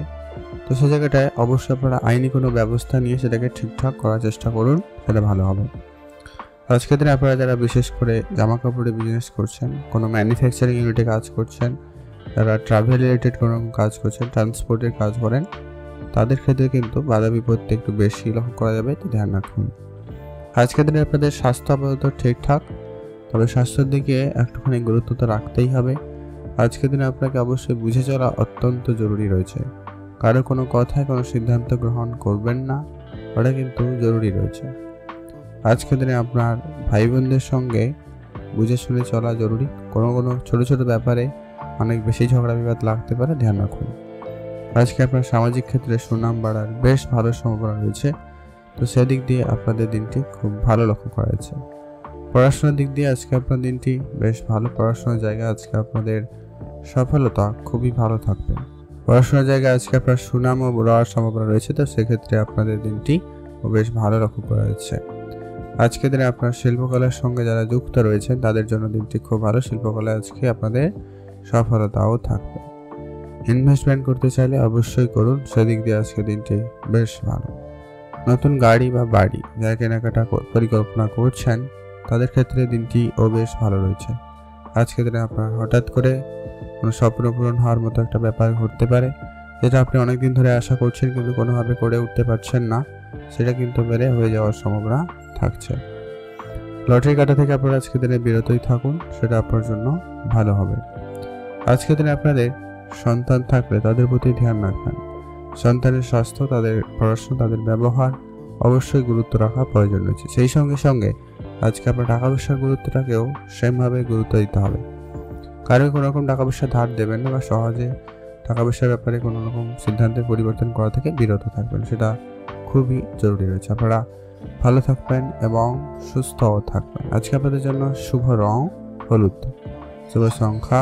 তো সে জায়গাটায় অবশ্যই আপনারা আইনি কোনো ব্যবস্থা নিয়ে সেটাকে ঠিকঠাক করার চেষ্টা করুন, সেটা ভালো হবে। আজকের দিনে আপনারা যারা বিশেষ করে জামা কাপড়ে বিজনেস করছেন, কোনো ম্যানুফ্যাকচারিং ইউনিটে কাজ করছেন, যারা ট্রাভেল রিলেটেড কোনো কাজ করছেন, ট্রান্সপোর্টের কাজ করেন, তাদের ক্ষেত্রে কিন্তু বাধা বিপত্তি একটু বেশি লক্ষ্য করা যাবে, তো ধ্যান রাখুন। আজকের দিনে আপনাদের স্বাস্থ্য আপাতত ঠিকঠাক, তবে স্বাস্থ্যের দিকে একটুখানি গুরুত্ব তো রাখতেই হবে। আজকের দিনে আপনাকে অবশ্যই বুঝে চলা অত্যন্ত জরুরি রয়েছে। কারো কোনো কথায় কোনো সিদ্ধান্ত গ্রহণ করবেন না, ওটা কিন্তু জরুরি রয়েছে। আজকের দিনে আপনার ভাই বোনদের সঙ্গে বুঝে শুনে চলা জরুরি। কোনো ছোট ছোট ব্যাপারে অনেক বেশি ঝগড়া বিবাদ লাগতে পারে, ধ্যান রাখুন। আজকে আপনার সামাজিক ক্ষেত্রে সুনাম বাড়ার বেশ ভালো সম্ভাবনা রয়েছে, তো সেদিক দিয়ে আপনাদের দিনটি খুব ভালো লক্ষ্য করা যাচ্ছে। পড়াশোনার দিক দিয়ে আজকে আপনার দিনটি বেশ ভালো। পড়াশোনার জায়গায় আজকে আপনাদের সফলতা খুবই ভালো থাকবে। পড়াশোনার জায়গায় আজকে আপনার সুনাম ও বড়ার সম্ভাবনা রয়েছে, তো সেক্ষেত্রে আপনাদের দিনটি বেশ ভালো লক্ষ্য করা যাচ্ছে। আজকের দিনে আপনার শিল্পকলার সঙ্গে যারা যুক্ত রয়েছেন তাদের জন্য দিনটি খুব ভালো। শিল্পকলায় আজকে আপনাদের সফলতাও থাকবে। ইনভেস্টমেন্ট করতে চাইলে অবশ্যই করুন, সেদিক দিয়ে আজকে দিনটি বেশ ভালো। নতুন গাড়ি বা বাড়ি যারা কেনাকাটা পরিকল্পনা করছেন তাদের ক্ষেত্রে দিনটি বেশ ভালো রয়েছে। আজকের দিনে আপনার হঠাৎ করে কোনো স্বপ্ন পূরণ হওয়ার মতো একটা ব্যাপার ঘটতে পারে, যেটা আপনি অনেকদিন ধরে আশা করছেন কিন্তু কোনোভাবে করে উঠতে পারছেন না, সেটা কিন্তু বেড়ে হয়ে যাওয়ার সম্ভাবনা থাকছে। লটারি কাটা থেকে আপনারা আজকের দিনে বিরতই থাকুন, সেটা আপনার জন্য ভালো হবে। আজকের দিনে আপনাদের সন্তান থাকলে তাদের প্রতি ধ্যান রাখবেন। সন্তানের স্বাস্থ্য, তাদের পড়াশোনা, তাদের ব্যবহার অবশ্যই গুরুত্ব রাখা প্রয়োজন রয়েছে। সেই সঙ্গে সঙ্গে আজকে আপনার টাকা পয়সার গুরুত্বটাকেও সেমভাবে গুরুত্ব দিতে হবে। কারো কোনো রকম টাকা পয়সা ধার দেবেন না, বা সহজে টাকা পয়সার ব্যাপারে কোনো রকম সিদ্ধান্তের পরিবর্তন করা থেকে বিরত থাকবেন, সেটা খুবই জরুরি রয়েছে। আপনারা ভালো থাকবেন এবং সুস্থও থাকবেন। আজকে আপনাদের জন্য শুভ রং হলুদ, শুভ সংখ্যা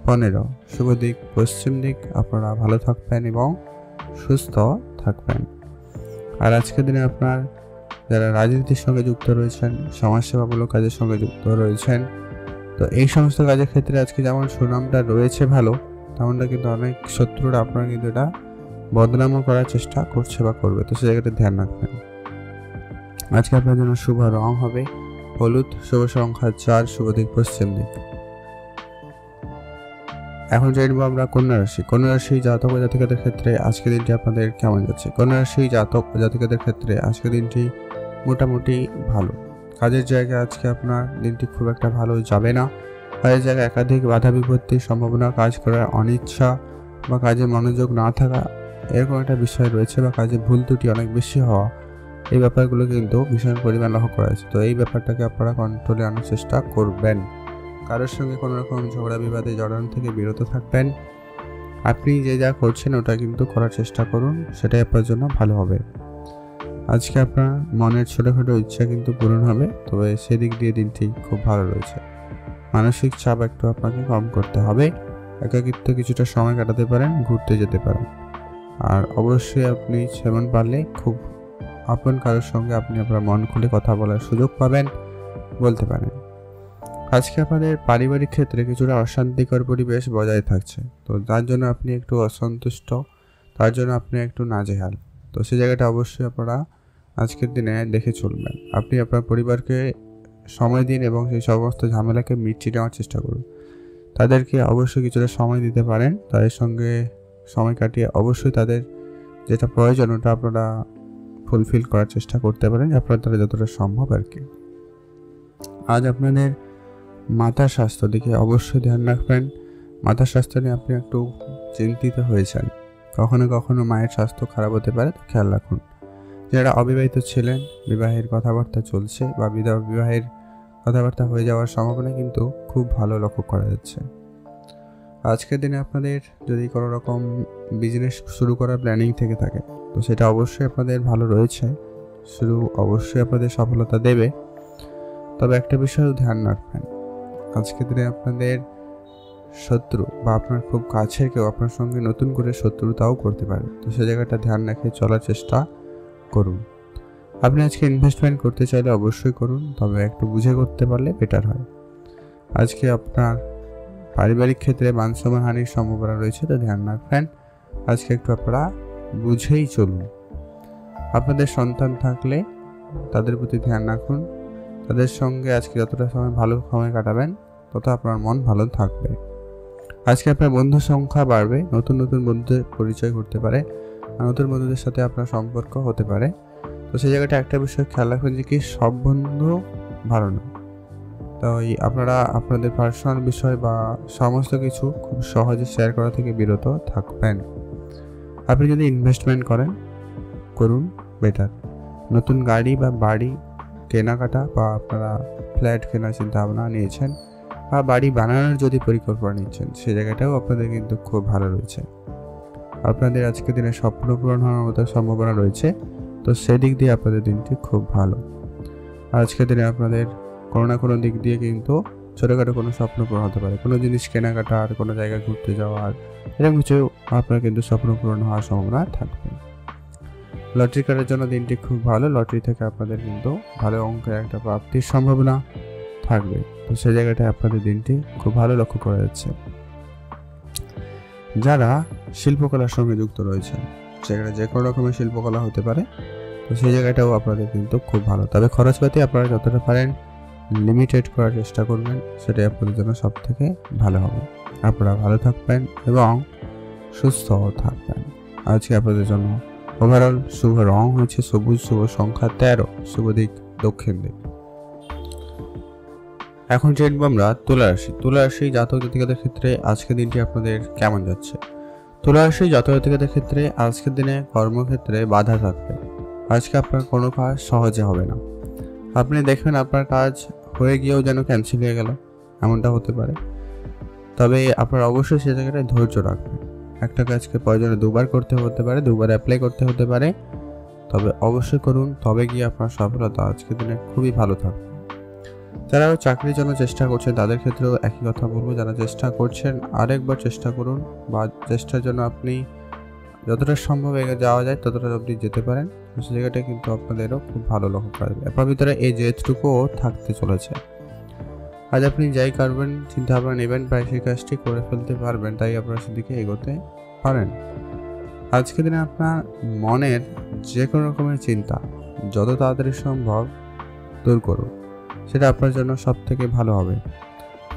15, শুভ দিক পশ্চিম দিক। আপনারা ভালো থাকবেন এবং সুস্থ থাকবেন। আর আজকের দিনে আপনার যারা রাজনীতির সঙ্গে যুক্ত রয়েছেন, সমাজসেবামূলক কাজের সঙ্গে যুক্ত রয়েছেন, তো এই সমস্ত কাজের ক্ষেত্রে আজকে যেমন সুনামটা রয়েছে ভালো, তেমনটা কিন্তু অনেক শত্রুরা আপনারা কিন্তু এটা বদনামও করার চেষ্টা করছে বা করবে, তো সে জায়গাটা ধ্যান রাখবেন। আজকে আপনার জন্য শুভ রং হবে হলুদ, শুভ সংখ্যা 4, শুভ দিক পশ্চিম দিক। এখন জানবো আমরা কন্যা রাশি। কন্যা রাশি জাতক ও জাতিকাদের ক্ষেত্রে আজকের দিনটি আপনাদের কেমন যাচ্ছে। কন্যা রাশি জাতক ও জাতিকাদের ক্ষেত্রে আজকের দিনটি মোটামুটি ভালো। কাজের জায়গায় আজকে আপনার দিনটি খুব একটা ভালো যাবে না। কাজের জায়গায় একাধিক বাধা বিপত্তির সম্ভাবনা, কাজ করার অনিচ্ছা বা কাজে মনোযোগ না থাকা, এরকম একটা বিষয় রয়েছে, বা কাজে ভুল ত্রুটি অনেক বেশি হওয়া, এই ব্যাপারগুলো কিন্তু ভীষণ পরিমাণ লক্ষ্য করা যাচ্ছে। তো এই ব্যাপারটাকে আপনারা কন্ট্রোলে আনার চেষ্টা করবেন। কারোর সঙ্গে কোনো রকম ঝগড়া বিবাদে জড়ানো থেকে বিরত থাকবেন। আপনি যে যা করছেন ওটা কিন্তু করার চেষ্টা করুন, সেটাই আপনার জন্য ভালো হবে। আজকে আপনার মনের ছোটোখাটো ইচ্ছা কিন্তু পূরণ হবে, তবে সেদিক দিয়ে দিনটি খুব ভালো রয়েছে। মানসিক চাপ একটু আপনাকে কম করতে হবে। একাকিত্ব কিছুটা সময় কাটাতে পারেন, ঘুরতে যেতে পারেন। আর অবশ্যই আপনি সেমন পারলে খুব আপন কারোর সঙ্গে আপনি আপনার মন খুলে কথা বলার সুযোগ পাবেন, বলতে পারেন। আজকে আপনাদের পারিবারিক ক্ষেত্রে কিছুটা অশান্তিকর পরিবেশ বজায় থাকছে, তো তার জন্য আপনি একটু অসন্তুষ্ট, তার জন্য আপনি একটু নাজেহাল। তো সেই জায়গাটা অবশ্যই আপনারা আজকের দিনে দেখে চলবেন। আপনি আপনার পরিবারকে সময় দিন এবং সেই সমস্ত ঝামেলাকে মিটিয়ে নেওয়ার চেষ্টা করুন। তাদেরকে অবশ্যই কিছুটা সময় দিতে পারেন, তাদের সঙ্গে সময় কাটিয়ে অবশ্যই তাদের যেটা প্রয়োজন ওটা আপনারা ফুলফিল করার চেষ্টা করতে পারেন, আপনার দ্বারা যতটা সম্ভব আর কি। আজ আপনাদের মাথার স্বাস্থ্য দিকে অবশ্যই ধ্যান রাখবেন। মাথার স্বাস্থ্য নিয়ে আপনি একটু চিন্তিত হয়েছেন, কখনো কখনো মায়ের স্বাস্থ্য খারাপ হতে পারে, খেয়াল রাখুন। যারা অবিবাহিত ছিলেন, বিবাহের কথাবার্তা চলছে বা বিবাহের কথাবার্তা হয়ে যাওয়ার সম্ভাবনা কিন্তু খুব ভালো লক্ষ্য করা যাচ্ছে। আজকের দিনে আপনাদের যদি কোনো রকম বিজনেস শুরু করার প্ল্যানিং থেকে থাকে, তো সেটা অবশ্যই আপনাদের ভালো রয়েছে, শুরু অবশ্যই আপনাদের সফলতা দেবে। তবে একটা বিষয়েও ধ্যান রাখবেন, আজকের দিনে আপনাদের শত্রু বা আপনার খুব কাছের কেউ আপনার সঙ্গে নতুন করে শত্রুতাও করতে পারে, তো সে জায়গাটা ধ্যান রেখে চলার চেষ্টা করুন। আপনি আজকে ইনভেস্টমেন্ট করতে চাইলে অবশ্যই করুন, তবে একটু বুঝে করতে পারলে বেটার হয়। আজকে আপনার পারিবারিক ক্ষেত্রে মান সম্মান হানির সম্ভাবনা রয়েছে, তো ধ্যান রাখবেন। আজকে একটু আপনারা বুঝেই চলুন। আপনাদের সন্তান থাকলে তাদের প্রতি ধ্যান রাখুন, তাদের সঙ্গে আজকে যতটা সময় ভালো সময় কাটাবেন তত আপনার মন ভালো থাকবে। আজকে আপনার বন্ধুর সংখ্যা বাড়বে, নতুন নতুন বন্ধুদের পরিচয় করতে পারে, নতুন বন্ধুদের সাথে আপনার সম্পর্ক হতে পারে। তো সেই জায়গাটা একটা বিষয় খেয়াল রাখবেন যে কি সব বন্ধু ভালো না। তো আপনারা আপনাদের পার্সোনাল বিষয় বা সমস্ত কিছু খুব সহজে শেয়ার করা থেকে বিরত থাকবেন। আপনি যদি ইনভেস্টমেন্ট করুন বেটার। নতুন গাড়ি বা বাড়ি কেনাকাটা বা আপনারা ফ্ল্যাট কেনার চিন্তা ভাবনা নিয়েছেন বা বাড়ি বানানোর যদি পরিকল্পনা নিচ্ছেন, সেই জায়গাটাও আপনাদের কিন্তু খুব ভালো রয়েছে। আপনাদের আজকের দিনে স্বপ্ন পূরণ হওয়ার মতো সম্ভাবনা রয়েছে। তো সেদিক দিয়ে আপনাদের দিনটি খুব ভালো। আজকের দিনে আপনাদের কোনো না কোনো দিক দিয়ে কিন্তু ছোটোখাটো কোনো স্বপ্ন পূরণ হতে পারে। কোনো জিনিস কেনাকাটার, কোনো জায়গায় ঘুরতে যাওয়ার, এরকম কিছু আপনার কিন্তু স্বপ্ন পূরণ হওয়ার সম্ভাবনা থাকবে। লটারি কাটার জন্য দিনটি খুব ভালো। লটারি থেকে আপনাদের কিন্তু ভালো অঙ্কের একটা প্রাপ্তির সম্ভাবনা থাকবে। তো সেই জায়গাটায় আপনাদের দিনটি খুব ভালো লক্ষ্য করা যাচ্ছে। যারা শিল্পকলার সঙ্গে যুক্ত রয়েছেন, সেখানে যে কোনো রকমের শিল্পকলা হতে পারে, তো সেই জায়গাটাও আপনাদের কিন্তু খুব ভালো। তবে খরচপাতি আপনারা যতটা পারেন লিমিটেড করার চেষ্টা করবেন, সেটাই আপনাদের জন্য সব থেকে ভালো হবে। আপনারা ভালো থাকবেন এবং সুস্থ থাকবেন। আজকে আপনাদের জন্য ওভারঅল শুভ রং হয়েছে সবুজ, শুভ সংখ্যা 13, শুভ দিক দক্ষিণ দিক। এখন জানবো আমরা তুলা রাশি। তুলা রাশি জাতক জাতিকাদের ক্ষেত্রে আজকের দিনটি আপনাদের কেমন যাচ্ছে। তুলা রাশি জাতক জাতিকাদের ক্ষেত্রে আজকের দিনে কর্মক্ষেত্রে বাধা থাকবে। আজকে আপনার কোনো কাজ সহজে হবে না। আপনি দেখবেন আপনার কাজ হয়ে গিয়েও যেন ক্যান্সেল হয়ে গেল, এমনটা হতে পারে। তবে আপনার অবশ্যই সে জায়গাটায় ধৈর্য রাখবেন। একটা কাজকে প্রয়োজনে দুবার করতে হতে পারে, দুবার অ্যাপ্লাই করতে হতে পারে, তবে অবশ্যই করুন, তবে গিয়ে আপনার সফলতা আজকের দিনে খুবই ভালো থাকবে। যারা চাকরির জন্য চেষ্টা করছেন তাদের ক্ষেত্রেও একই কথা বলবো। যারা চেষ্টা করছেন আরেকবার চেষ্টা করুন, বা চেষ্টার জন্য আপনি যতটা সম্ভব এগিয়ে যাওয়া যায় ততটা অবধি যেতে পারেন। সেই জায়গাটা কিন্তু আপনাদেরও খুব ভালো লক্ষ্য করা যাবে। আপনার ভিতরে এই জেদটুকুও থাকতে চলেছে। আজ আপনি যাই করবেন, চিন্তা ভাবনা নেবেন, প্রায় সেই কাজটি করে ফেলতে পারবেন, তাই আপনারা সেদিকে এগোতে পারেন। আজকের দিনে আপনার মনের যে কোনো রকমের চিন্তা যত তাড়াতাড়ি সম্ভব দূর করুন, সেটা আপনার জন্য সব থেকে ভালো হবে।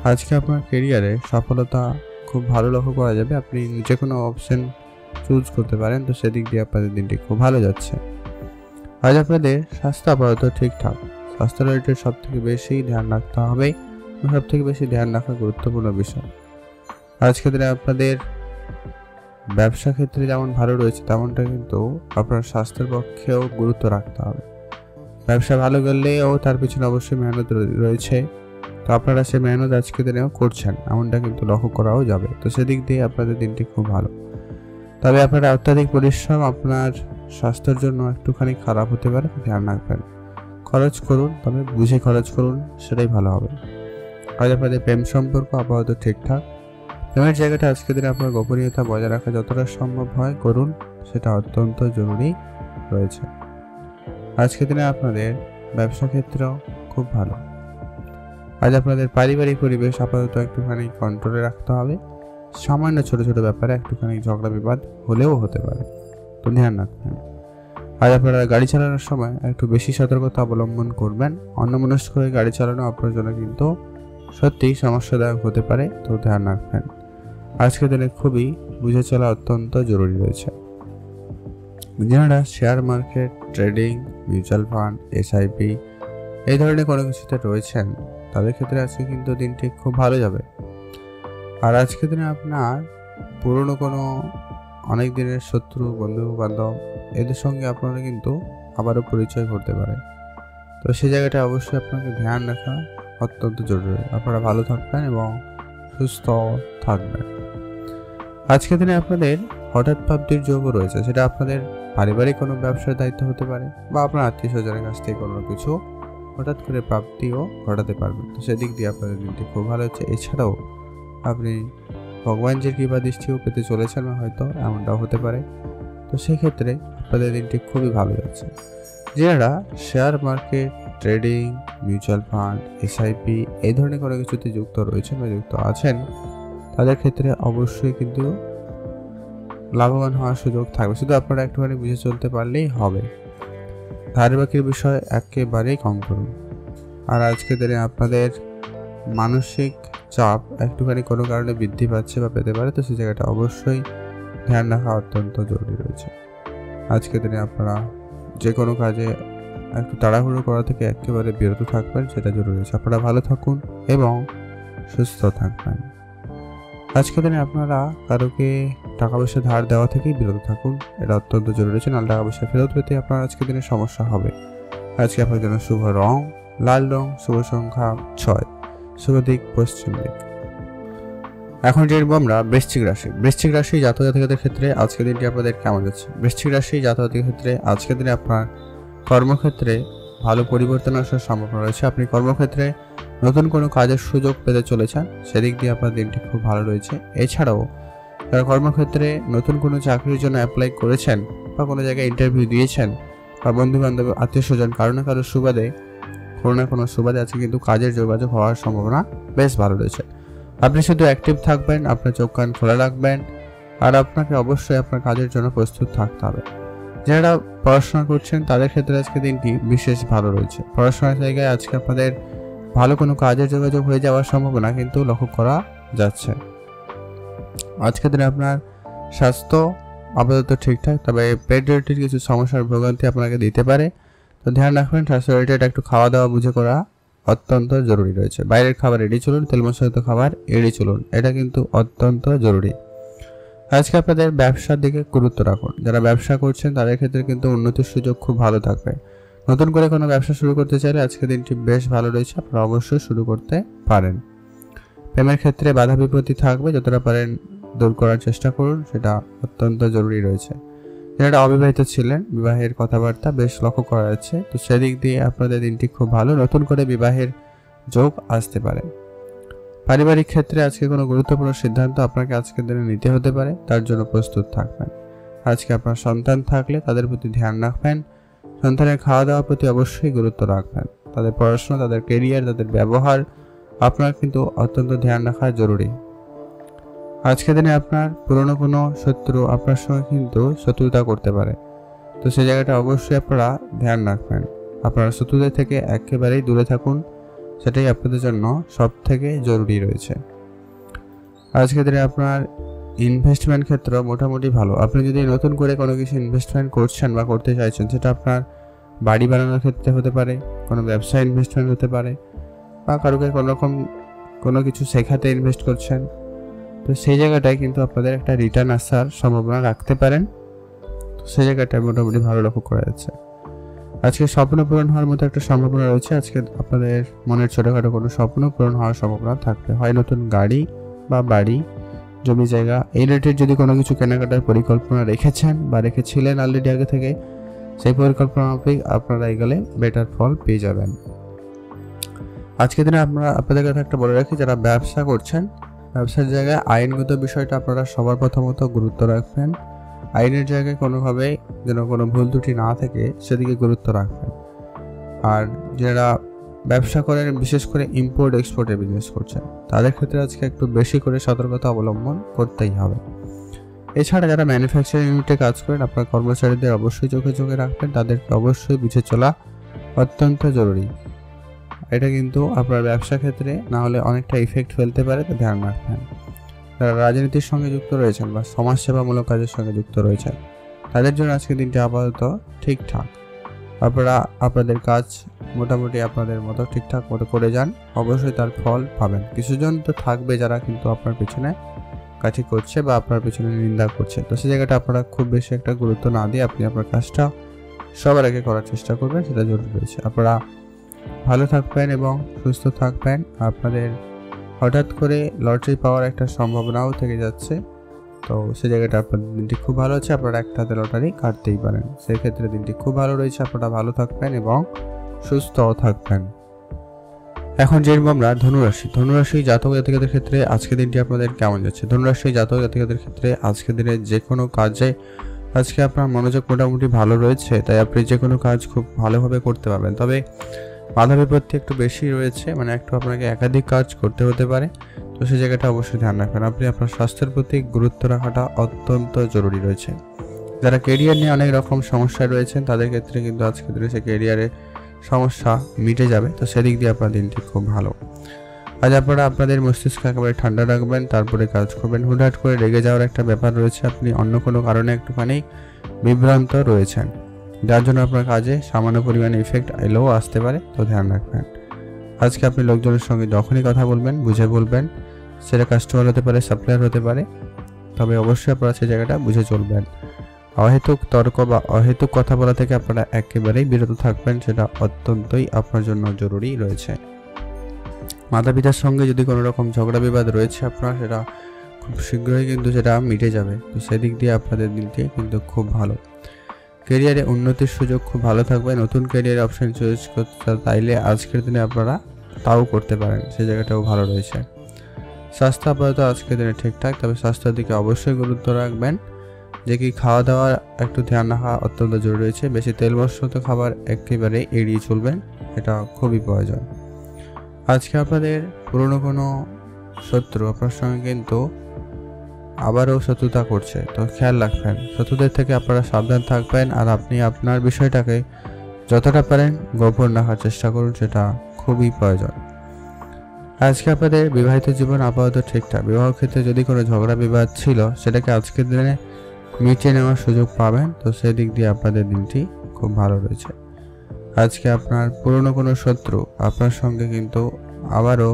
আজকে আপনার কেরিয়ারে সফলতা খুব ভালো লক্ষ্য করা যাবে। আপনি যে কোনো অপশন চুজ করতে পারেন, তো সেদিক দিয়ে আপনাদের দিনটি খুব ভালো যাচ্ছে। আজ আপনাদের স্বাস্থ্য আপাতত ঠিকঠাক। স্বাস্থ্য রিলেটেড সব থেকে বেশি ধ্যান রাখতে হবে, সব থেকে বেশি ধ্যান রাখা গুরুত্বপূর্ণ বিষয়। আজকের দিনে আপনাদের ব্যবসা ক্ষেত্রে যেমন ভালো রয়েছে, তেমনটা কিন্তু আপনার স্বাস্থ্যের পক্ষেও গুরুত্ব রাখতে হবে। ব্যবসা ভালো গেলেও তার পিছনে অবশ্যই মেহনত রয়েছে, তো আপনারা সে মেহনত আজকের দিনেও করছেন, এমনটা কিন্তু লক্ষ্য করাও যাবে। তো সেদিক দিয়ে আপনাদের দিনটি খুব ভালো। তবে আপনার অত্যাধিক পরিশ্রম আপনার স্বাস্থ্যের জন্য একটুখানি খারাপ হতে পারে, ধ্যান রাখবেন। খরচ করুন, তবে বুঝে খরচ করুন, সেটাই ভালো হবে। আজ আপনাদের প্রেম সম্পর্ক আপাতত ঠিকঠাক। প্রেমের জায়গাটা আজকের দিনে আপনার গোপনীয়তা বজায় রাখা যতটা সম্ভব হয় করুন, সেটা অত্যন্ত জরুরি রয়েছে। আজকের দিনে আপনাদের ব্যবসা ক্ষেত্রেও খুব ভালো। আজ আপনাদের পারিবারিক পরিবেশ আপাতত একটুখানি কন্ট্রোলে রাখতে হবে। সামান্য ছোট ছোট ব্যাপারে একটুখানি ঝগড়া বিবাদ হলেও হতে পারে, তো ধ্যান রাখবেন। আজ আপনারা গাড়ি চালানোর সময় একটু বেশি সতর্কতা অবলম্বন করবেন। অন্যমনস্ক হয়ে গাড়ি চালানো আপনার জন্য কিন্তু সত্যিই সমস্যাদায়ক হতে পারে, তো ধ্যান রাখবেন। আজকের দিনে খুবই বুঝে চলা অত্যন্ত জরুরি রয়েছে। যারা share market, trading, mutual fund, SIP এই ধরনের কোনো কিছুতে রয়েছেন, তাদের ক্ষেত্রে আজকে কিন্তু দিনটি খুব ভালো যাবে। আর আজকের দিনে আপনার পুরনো কোনো অনেক দিনের শত্রু, বন্ধু বান্ধব এদের সঙ্গে আপনারা কিন্তু আবারও পরিচয় ঘটতে পারে, তো সেই জায়গাটা অবশ্যই আপনাকে ধ্যান রাখা অত্যন্ত জরুরি। আপনারা ভালো থাকবেন এবং সুস্থ থাকবেন। আজকের দিনে আপনাদের হঠাৎ প্রাপ্তির যোগও রয়েছে, সেটা আপনাদের পারিবারিক কোনো ব্যবসার দায়িত্ব হতে পারে, বা আপনার আত্মীয় স্বজনের কাছ থেকে কোনো কিছু হঠাৎ করে প্রাপ্তিও ঘটাতে পারবেন, তো সেদিক দিয়ে আপনাদের দিনটি খুব ভালো হচ্ছে। এছাড়াও আপনি ভগবানজির কৃপা দৃষ্টিও পেতে চলেছেন, হয়তো এমনটাও হতে পারে, তো সেক্ষেত্রে আপনাদের দিনটি খুবই ভালো যাচ্ছে। যারা share market, trading, mutual fund, SIP এই ধরনের কোনো কিছুতে যুক্ত রয়েছেন বা যুক্ত আছেন, তাদের ক্ষেত্রে অবশ্যই কিন্তু লাভবান হওয়ার সুযোগ থাকবে। শুধু আপনারা একটুখানি বুঝে চলতে পারলেই হবে। ধার বাকির বিষয় একেবারেই কম করুন। আর আজকে দিনে আপনাদের মানসিক চাপ একটুখানি কোনো কারণে বৃদ্ধি পাচ্ছে বা পেতে পারে, তো সেই জায়গাটা অবশ্যই ধ্যান রাখা অত্যন্ত জরুরি রয়েছে। আজকের দিনে আপনারা যে কোনো কাজে একটু তাড়াহুড়ো করা থেকে একেবারে বিরত থাকবেন, সেটা জরুরি রয়েছে। আপনারা ভালো থাকুন এবং সুস্থ থাকবেন। আজকের দিনে আপনারা কারোকে টাকা পয়সা ধার দেওয়া থেকেই বিরত থাকুন, এটা অত্যন্ত জরুরি রয়েছে। নাহলে টাকা পয়সা ফেরত পেতে আপনার আজকের দিনে সমস্যা হবে। আজকে আপনার জন্য শুভ রং লাল রং, শুভ সংখ্যা 6, শুভ দিক পশ্চিম দিক। এখন জানবো আমরা বৃশ্চিক রাশি। বৃশ্চিক রাশি জাতক জাতিকাদের ক্ষেত্রে আজকের দিনটি আপনাদের কেমন যাচ্ছে। বৃশ্চিক রাশি জাতক জাতিকাদের ক্ষেত্রে আজকের দিনে আপনার কর্মক্ষেত্রে ভালো পরিবর্তন আসার সম্ভাবনা রয়েছে। আপনি কর্মক্ষেত্রে নতুন কোনো কাজের সুযোগ পেতে চলেছেন, সেদিক দিয়ে আপনার দিনটি খুব ভালো রয়েছে। এছাড়াও যারা কর্মক্ষেত্রে নতুন কোনো চাকরির জন্য অ্যাপ্লাই করেছেন বা কোনো জায়গায় ইন্টারভিউ দিয়েছেন বা বন্ধু বান্ধব আত্মীয় স্বজন কারো না কারো সুবাদে কোনো না কোনো সুবাদে আছে, কিন্তু কাজের যোগাযোগ হওয়ার সম্ভাবনা বেশ ভালো রয়েছে। আপনি শুধু অ্যাক্টিভ থাকবেন, আপনার চোখ কান খোলা রাখবেন, আর আপনাকে অবশ্যই আপনার কাজের জন্য প্রস্তুত থাকতে হবে। যারা পড়াশোনা করছেন তাদের ক্ষেত্রে আজকে দিনটি বিশেষ ভালো রয়েছে। পড়াশোনার জায়গায় আজকে আপনাদের ভালো কোনো কাজের যোগাযোগ হয়ে যাওয়ার সম্ভাবনা কিন্তু লক্ষ্য করা যাচ্ছে। আজকের দিনে আপনার স্বাস্থ্য আপাতত ঠিকঠাক, তবে পেট রিলেটেড কিছু সমস্যার ভোগান্তি আপনাকে দিতে পারে, তো ধ্যান রাখবেন। স্বাস্থ্য রিলেটেড একটু খাওয়া দাওয়া বুঝে করা অত্যন্ত জরুরি রয়েছে। বাইরের খাবার এড়িয়ে চলুন, তেল মশলাযুক্ত খাবার এড়িয়ে চলুন, এটা কিন্তু অত্যন্ত জরুরি। আজকে আপনাদের ব্যবসার দিকে গুরুত্ব রাখুন। যারা ব্যবসা করছেন তাদের ক্ষেত্রে কিন্তু উন্নতির সুযোগ খুব ভালো থাকবে। নতুন করে কোনো ব্যবসা শুরু করতে চাইলে আজকের দিনটি বেশ ভালো রয়েছে, আপনারা অবশ্যই শুরু করতে পারেন। প্রেমের ক্ষেত্রে বাধা বিপত্তি থাকবে, যতটা পারেন দূর করার চেষ্টা করুন, সেটা অত্যন্ত জরুরি রয়েছে। যারা অবিবাহিত ছিলেন বিবাহের কথাবার্তা বেশ লক্ষ্য করা যাচ্ছে, তো সেদিক দিয়ে আপনাদের দিনটি খুব ভালো, নতুন করে বিবাহের যোগ আসতে পারে। পারিবারিক ক্ষেত্রে আজকে কোনো গুরুত্বপূর্ণ সিদ্ধান্ত আপনাকে আজকের দিনে নিতে হতে পারে, তার জন্য প্রস্তুত থাকবেন। আজকে আপনার সন্তান থাকলে তাদের প্রতি ধ্যান রাখবেন, সন্তানের খাওয়া দাওয়ার প্রতি অবশ্যই গুরুত্ব রাখবেন। তাদের পড়াশোনা, তাদের কেরিয়ার, তাদের ব্যবহার আপনার কিন্তু অত্যন্ত ধ্যান রাখা জরুরি। আজকের দিনে আপনার পুরনো কোনো শত্রু আপনার সঙ্গে কিন্তু শত্রুতা করতে পারে, তো সেই জায়গাটা অবশ্যই আপনারা ধ্যান রাখবেন। আপনারা শত্রুদের থেকে একেবারেই দূরে থাকুন, সেটাই আপনাদের জন্য সব থেকে জরুরি রয়েছে। আজকের দিনে আপনার ইনভেস্টমেন্ট ক্ষেত্র মোটামুটি ভালো। আপনি যদি নতুন করে কোনো কিছু ইনভেস্টমেন্ট করছেন বা করতে চাইছেন, সেটা আপনার বাড়ি বানানোর ক্ষেত্রে হতে পারে, কোনো ব্যবসায় ইনভেস্টমেন্ট হতে পারে, বা কারোকে কোনোরকম কোনো কিছু শেখাতে ইনভেস্ট করছেন, তো সেই জায়গাটায় কিন্তু আপনাদের একটা রিটার্ন আসার সম্ভাবনা রাখতে পারেন, তো সেই জায়গাটা মোটামুটি ভালো লক্ষ্য করা যাচ্ছে। আজকে স্বপ্ন পূরণ হওয়ার মতো একটা সম্ভাবনা রয়েছে। আজকে আপনাদের মনের ছোটোখাটো কোনো স্বপ্ন পূরণ হওয়ার সম্ভাবনা থাকবে, হয় নতুন গাড়ি বা বাড়ি, জমি জায়গা, এই রিলেটেড যদি কোনো কিছু কেনাকাটার পরিকল্পনা রেখেছেন বা রেখেছিলেন অলরেডি আগে থেকে, সেই পরিকল্পনা মাফিক আপনারা এগোলে বেটার ফল পেয়ে যাবেন। আজকের দিনে আপনাদের কাছে একটা বলে রাখি, যারা ব্যবসা করছেন ব্যবসার জায়গায় আইনগত বিষয়টা আপনারা সবার প্রথমত গুরুত্ব রাখবেন। আইনের জায়গায় কোনোভাবে যেন কোনো ভুল ত্রুটি না থাকে সেদিকে গুরুত্ব রাখবেন। আর যারা ব্যবসা করেন, বিশেষ করে ইম্পোর্ট এক্সপোর্টের বিজনেস করছেন, তাদের ক্ষেত্রে আজকে একটু বেশি করে সতর্কতা অবলম্বন করতেই হবে। এছাড়া যারা ম্যানুফ্যাকচারিং ইউনিটে কাজ করেন, আপনার কর্মচারীদের অবশ্যই চোখে চোখে রাখবেন, তাদেরকে অবশ্যই বুঝে চলা অত্যন্ত জরুরি। এটা কিন্তু আপনার ব্যবসা ক্ষেত্রে না হলে অনেকটা ইফেক্ট ফেলতে পারে, তো ধ্যান রাখবেন। যারা রাজনীতির সঙ্গে যুক্ত রয়েছেন বা সমাজসেবামূলক কাজের সঙ্গে যুক্ত রয়েছেন, তাদের জন্য আজকে দিনটি আপাতত ঠিকঠাক। আপনারা আপনাদের কাজ মোটামুটি আপনাদের মতো ঠিকঠাক মতো করে যান, অবশ্যই তার ফল পাবেন। কিছুজন তো থাকবে যারা কিন্তু আপনার পেছনে কাঠি করছে বা আপনার পেছনে নিন্দা করছে, তো সেই জায়গাটা আপনারা খুব বেশি একটা গুরুত্ব না দিয়ে আপনি আপনার কাজটা সবার আগে করার চেষ্টা করবেন, সেটা জরুরি রয়েছে। আপনারা ভালো থাকবেন এবং সুস্থ থাকবেন। আপনাদের হঠাৎ করে লটারি পাওয়ার একটা সম্ভাবনাও থেকে যাচ্ছে, তো সেই জায়গাটা আপনাদের দিনটি খুব ভালো আছে, আপনারা একটা হাতে লটারি কাটতেই পারেন, সেই ক্ষেত্রে দিনটি খুব ভালো রয়েছে। আপনারা ভালো থাকবেন এবং সুস্থ থাকবেন। এখন জেনব আমরা ধনুরাশি। ধনুরাশি জাতক জাতিকাদের ক্ষেত্রে আজকের দিনটি আপনাদের কেমন যাচ্ছে। ধনুরাশি জাতক জাতিকাদের ক্ষেত্রে আজকের দিনে যে কোনো কাজে আজকে আপনার মনোযোগ মোটামুটি ভালো রয়েছে, তাই আপনি যে কোনো কাজ খুব ভালোভাবে করতে পারবেন। তবে বাধা বিপত্তি একটু বেশি রয়েছে, মানে একটু আপনাকে একাধিক কাজ করতে হতে পারে, তো সেই জায়গাটা অবশ্যই ধ্যান রাখবেন। আপনি আপনার স্বাস্থ্যের প্রতি গুরুত্ব রাখাটা অত্যন্ত জরুরি রয়েছে। যারা কেরিয়ার নিয়ে অনেক রকম সমস্যায় রয়েছেন, তাদের ক্ষেত্রে কিন্তু আজকে দিনে সে কেরিয়ারে সমস্যা মিটে যাবে, তো সেদিক দিয়ে আপনার দিনটি খুব ভালো। আজ আপনারা আপনাদের মস্তিষ্ক একেবারে ঠান্ডা রাখবেন, তারপরে কাজ করবেন। হুটহাট করে রেগে যাওয়ার একটা ব্যাপার রয়েছে, আপনি অন্য কোনো কারণে একটুখানি বিভ্রান্ত রয়েছেন, যার জন্য আপনার কাজে সামান্য পরিমাণে ইফেক্ট এলেও আসতে পারে, তো ধ্যান রাখবেন। আজকে আপনি লোকজনের সঙ্গে যখনই কথা বলবেন বুঝে বলবেন, সেটা কাস্টমার হতে পারে, সাপ্লায়ার হতে পারে, তবে অবশ্যই আপনারা সেই জায়গাটা বুঝে চলবেন। অহেতুক তর্ক বা অহেতুক কথা বলা থেকে আপনারা একেবারেই বিরত থাকবেন, সেটা অত্যন্তই আপনার জন্য জরুরি রয়েছে। মাতা পিতার সঙ্গে যদি কোনো রকম ঝগড়া বিবাদ রয়েছে আপনার, সেটা খুব শীঘ্রই কিন্তু সেটা মিটে যাবে, তো সেদিক দিয়ে আপনাদের দিনটি কিন্তু খুব ভালো। ক্যারিয়ারে উন্নতির সুযোগ খুব ভালো থাকবে। নতুন ক্যারিয়ার অপশন চুজ করতে চাইলে আজকের দিনে আপনারা তাও করতে পারেন, সেই জায়গাটাও ভালো রয়েছে। স্বাস্থ্য আপাতত আজকের দিনে ঠিকঠাক, তবে স্বাস্থ্যের দিকে অবশ্যই গুরুত্ব রাখবেন, যে কি খাওয়া দাওয়ার একটু ধ্যান রাখা অত্যন্ত জরুরি রয়েছে। বেশি তেল মশলাযুক্ত খাবার একেবারে এড়িয়ে চলবেন, এটা খুবই প্রয়োজন। আজকে আপনাদের পুরনো কোনো শত্রু আপনার সঙ্গে কিন্তু আবারও শত্রুতা করছে, তো খেয়াল রাখবেন, শত্রুদের থেকে আপনারা সাবধান থাকবেন। আর আপনি আপনার বিষয়টাকে যতটা পারেন গোপন রাখার চেষ্টা করুন, সেটা খুবই প্রয়োজন। আজকে আপনাদের বিবাহিত জীবন আপাতত ঠিকঠাক। বিবাহ ক্ষেত্রে যদি কোনো ঝগড়া বিবাদ ছিল, সেটাকে আজকের দিনে মিটিয়ে নেওয়ার সুযোগ পাবেন, তো সেদিক দিয়ে আপনাদের দিনটি খুব ভালো রয়েছে। আজকে আপনার পুরনো কোনো শত্রু আপনার সঙ্গে কিন্তু আবারও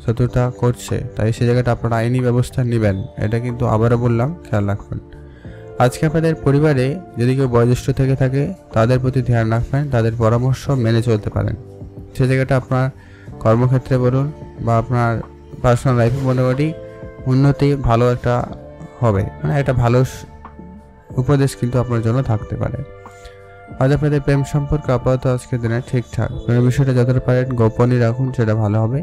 শত্রুতা করছে, তাই সেই জায়গাটা আপনারা আইনি ব্যবস্থা নেবেন, এটা কিন্তু আবারও বললাম, খেয়াল রাখবেন। আজকে আপনাদের পরিবারে যদি কেউ বয়োজ্যেষ্ঠ থেকে থাকে, তাদের প্রতি ধ্যান রাখবেন, তাদের পরামর্শ মেনে চলতে পারেন। সেই জায়গাটা আপনার কর্মক্ষেত্রে বলুন বা আপনার পার্সোনাল লাইফে মোটামুটি উন্নতি ভালো একটা হবে, মানে একটা ভালো উপদেশ কিন্তু আপনার জন্য থাকতে পারে। আজ আপনাদের প্রেম সম্পর্ক আপাতত আজকের দিনে ঠিকঠাক। প্রেমের বিষয়টা যতটা পারেন গোপনই রাখুন, সেটা ভালো হবে।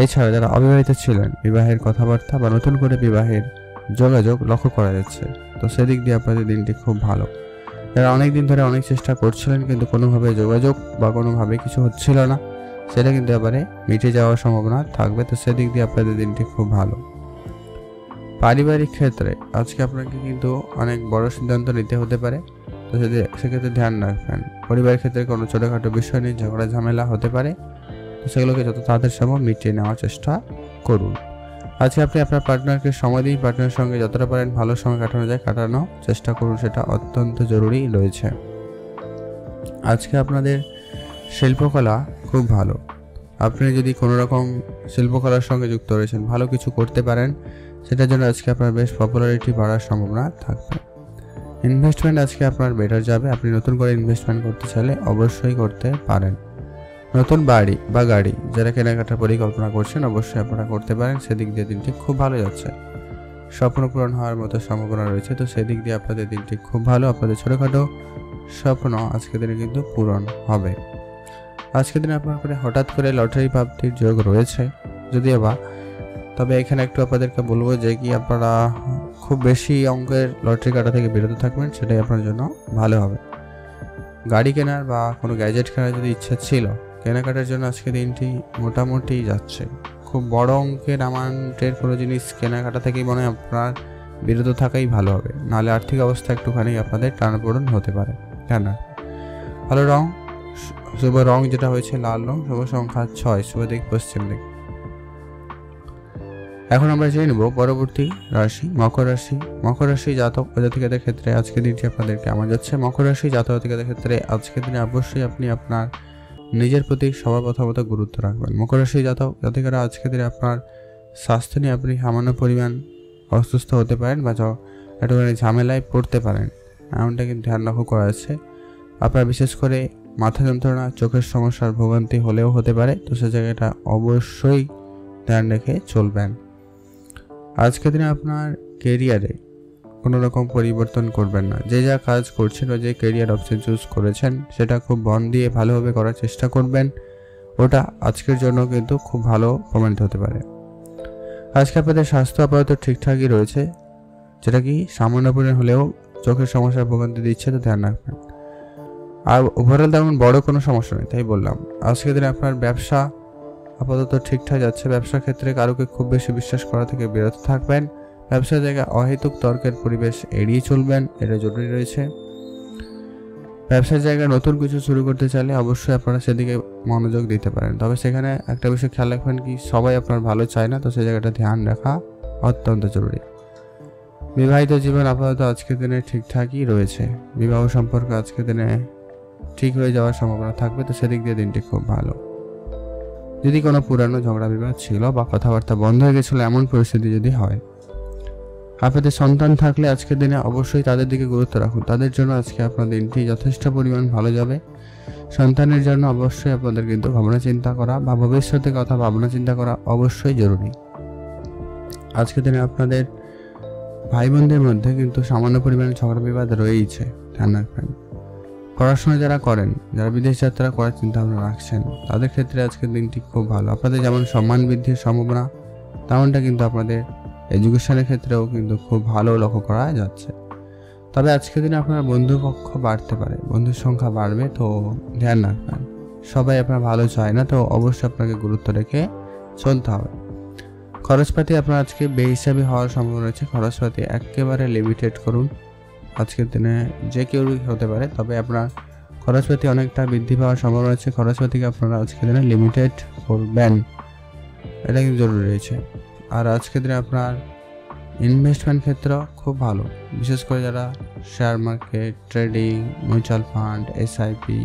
এছাড়া যারা অবিবাহিত ছিলেন, বিবাহের কথাবার্তা বা নতুন করে বিবাহের যোগাযোগ লক্ষ্য করা যাচ্ছে, তো সেদিক দিয়ে আপনাদের দিনটি খুব ভালো। যারা অনেক দিন ধরে অনেক চেষ্টা করছিলেন কিন্তু কোনোভাবে যোগাযোগ বা কোনোভাবে কিছু হচ্ছিল না, সেটা কিন্তু এবারে মিটে যাওয়ার সম্ভাবনা থাকবে, তো সেদিক দিয়ে আপনাদের দিনটি খুব ভালো। পারিবারিক ক্ষেত্রে আজকে আপনাকে কিন্তু অনেক বড় সিদ্ধান্ত নিতে হতে পারে, তো সেক্ষেত্রে ধ্যান রাখবেন। পরিবারের ক্ষেত্রে কোনো ছোটোখাটো বিষয় নিয়ে ঝগড়া ঝামেলা হতে পারে, তো সেগুলোকে যত তাড়াতাড়ি সম্ভব মিটিয়ে নেওয়ার চেষ্টা করুন। আজকে আপনি আপনার পার্টনারকে সময় দিন, পার্টনারের সঙ্গে যতটা পারেন ভালো সময় কাটানো যায় কাটানোর চেষ্টা করুন, সেটা অত্যন্ত জরুরি রয়েছে। আজকে আপনাদের শিল্পকলা খুব ভালো। আপনি যদি কোনো রকম শিল্পকলার সঙ্গে যুক্ত রয়েছেন, ভালো কিছু করতে পারেন, সেটার জন্য আজকে আপনার বেশ পপুলারিটি বাড়ার সম্ভাবনা থাকবে। ইনভেস্টমেন্ট আজকে আপনার বেটার যাবে। আপনি নতুন করে ইনভেস্টমেন্ট করতে চাইলে অবশ্যই করতে পারেন। নতুন বাড়ি বা গাড়ি যারা কেনাকাটার পরিকল্পনা করছেন, অবশ্যই আপনারা করতে পারেন, সেদিক দিয়ে দিনটি খুব ভালো যাচ্ছে। স্বপ্ন পূরণ হওয়ার মতো সম্ভাবনা রয়েছে, তো সেদিক দিয়ে আপনাদের দিনটি খুব ভালো। আপনাদের ছোটোখাটো স্বপ্ন আজকের দিনে কিন্তু পূরণ হবে। আজকের দিনে আপনার করে হঠাৎ করে লটারি প্রাপ্তির যোগ রয়েছে যদিও বা, তবে এখানে একটু আপনাদেরকে বলবো যে কি আপনারা খুব বেশি অঙ্কের লটারি কাটা থেকে বিরত থাকবেন, সেটাই আপনার জন্য ভালো হবে। গাড়ি কেনার বা কোনো গ্যাজেট কেনার যদি ইচ্ছা ছিল, কেনাকাটার জন্য আজকে দিনটি মোটামুটি যাচ্ছে। খুব বড় অঙ্কের অ্যামাউন্টের কোনো জিনিস কেনাকাটা থেকেই মনে হয় আপনার বিরত থাকাই ভালো হবে, নাহলে আর্থিক অবস্থা একটুখানি আপনাদের টানাপোড়েন হতে পারে। কেন ভালো রং, শুভ রং যেটা হয়েছে লাল রং, শুভ সংখ্যা 6, শুভ দিক পশ্চিম দিক। এখন আমরা জেনে নেব পরবর্তী রাশি মকর রাশি। মকর রাশি জাতক জাতিকাদের ক্ষেত্রে আজকের দিনটি আপনাদের কেমন যাচ্ছে? মকর রাশি জাতক জাতিকাদের ক্ষেত্রে আজকের দিনে অবশ্যই আপনি আপনার নিজের প্রতি সবার প্রথমত গুরুত্ব রাখবেন। মকর রাশি জাতক জাতিকারা আজকের দিনে আপনার স্বাস্থ্য নিয়ে আপনি সামান্য পরিমাণ অসুস্থ হতে পারেন বা একটুখানি ঝামেলায় পড়তে পারেন, এমনটা কিন্তু ধ্যান রাখা করা আছে। আপনার বিশেষ করে মাথা যন্ত্রণা, চোখের সমস্যার ভোগান্তি হলেও হতে পারে, তো সে জায়গাটা অবশ্যই ধ্যান রেখে চলবেন। আজকের দিনে আপনার কেরিয়ারে কোনো রকম পরিবর্তন করবেন না। যে যা কাজ করছেন বা যে কেরিয়ার অপশন চুজ করেছেন, সেটা খুব মন দিয়ে ভালোভাবে করার চেষ্টা করবেন, ওটা আজকের জন্য কিন্তু খুব ভালো প্রমাণিত হতে পারে। আজকে আপনাদের স্বাস্থ্য আপাতত ঠিকঠাকই রয়েছে, যেটা কি সামান্য পরিমাণ হলেও চোখের সমস্যার ভোগান্তি দিচ্ছে, তো ধ্যান রাখবেন। আর ওভারঅল তেমন বড় কোনো সমস্যা নেই, তাই বললাম। আজকের দিনে আপনার ব্যবসা আপাতত ঠিকঠাক যাচ্ছে। ব্যবসার ক্ষেত্রে কারোকে খুব বেশি বিশ্বাস করা থেকে বিরত থাকবেন। ব্যবসার জায়গায় অহেতুক তর্কের পরিবেশ এড়িয়ে চলবেন, এটা জরুরি রয়েছে। ব্যবসার জায়গায় নতুন কিছু শুরু করতে চাইলে অবশ্যই আপনারা সেদিকে মনোযোগ দিতে পারেন, তবে সেখানে একটা বিষয় খেয়াল রাখবেন কি সবাই আপনার ভালো চায় না, তো সেই জায়গাটা ধ্যান রাখা অত্যন্ত জরুরি। বিবাহিত জীবন আপাতত আজকের দিনে ঠিকঠাকই রয়েছে, বিবাহ সম্পর্ক আজকের দিনে ঠিক হয়ে যাওয়ার সম্ভাবনা থাকবে, তো সেদিক দিয়ে দিনটি খুব ভালো। যদি কোনো পুরানো ঝগড়া বিবাদ ছিল বা কথাবার্তা বন্ধ হয়ে গেছিলো এমন পরিস্থিতি যদি হয়, আপনাদের সন্তান থাকলে আজকের দিনে অবশ্যই তাদের দিকে গুরুত্ব রাখুন, তাদের জন্য আজকে আপনার দিনটি যথেষ্ট পরিমাণ ভালো যাবে। সন্তানের জন্য অবশ্যই আপনাদের কিন্তু ভাবনা চিন্তা করা বা ভবিষ্যতের কথা ভাবনা চিন্তা করা অবশ্যই জরুরি। আজকের দিনে আপনাদের ভাই বোনদের মধ্যে কিন্তু সামান্য পরিমাণে ঝগড়া বিবাদ রয়েইছে, ধ্যান রাখবেন। পড়াশোনা যারা করেন, যারা বিদেশ যাত্রা করার চিন্তা ভাবনা রাখছেন, তাদের ক্ষেত্রে আজকের দিনটি খুব ভালো। আপনাদের যেমন সম্মান বৃদ্ধির সম্ভাবনা, তেমনটা কিন্তু আপনাদের এডুকেশনের ক্ষেত্রেও কিন্তু খুব ভালো লক্ষ্য করা যাচ্ছে। তবে আজকের দিনে আপনার বন্ধুপক্ষ বাড়তে পারে, বন্ধুর সংখ্যা বাড়বে, তো ধ্যান রাখবেন। সবাই আপনার ভালো চায় না, তো অবশ্যই আপনাকে গুরুত্ব রেখে চলতে হবে। খরচপাতি আপনার আজকে বেহিসাবি হওয়ার সম্ভাবনা রয়েছে, খরচপাতি একেবারে লিমিটেড করুন। আজকের দিনে যে কেউ হতে পারে, তবে আপনার খরচপাতি অনেকটা বৃদ্ধি পাওয়ার সম্ভাবনা রয়েছে, খরচপাতিকে আপনারা আজকের দিনে লিমিটেড করবেন, এটা কিন্তু জরুরি রয়েছে। আর আজকের দিনে আপনার ইনভেস্টমেন্ট ক্ষেত্র খুব ভালো, বিশেষ করে যারা share market, trading, mutual fund, SIP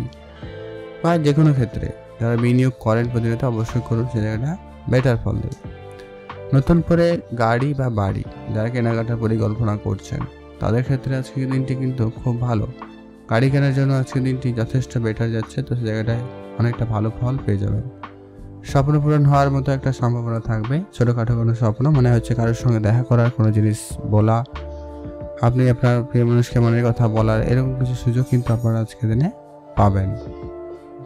বা যে কোনো ক্ষেত্রে যারা বিনিয়োগ করেন প্রতিনিয়ত অবশ্যই করুন, সে জায়গাটা বেটার ফল দেবে। নতুন করে গাড়ি বা বাড়ি যারা কেনাকাটার পরিকল্পনা করছেন, তাদের ক্ষেত্রে আজকের দিনটি কিন্তু খুব ভালো। গাড়ি কেনার জন্য আজকের দিনটি যথেষ্ট বেটার যাচ্ছে, তো সে জায়গাটায় অনেকটা ভালো ফল পেয়ে যাবেন। স্বপ্ন পূরণ হওয়ার মতো একটা সম্ভাবনা থাকবে, ছোটোখাটো কোনো স্বপ্ন, মানে হচ্ছে কারোর সঙ্গে দেখা করার, কোনো জিনিস বলা, আপনি আপনার প্রিয় মানুষকে মনের কথা বলার, এরকম কিছু সুযোগ কিন্তু আপনারা আজকের দিনে পাবেন,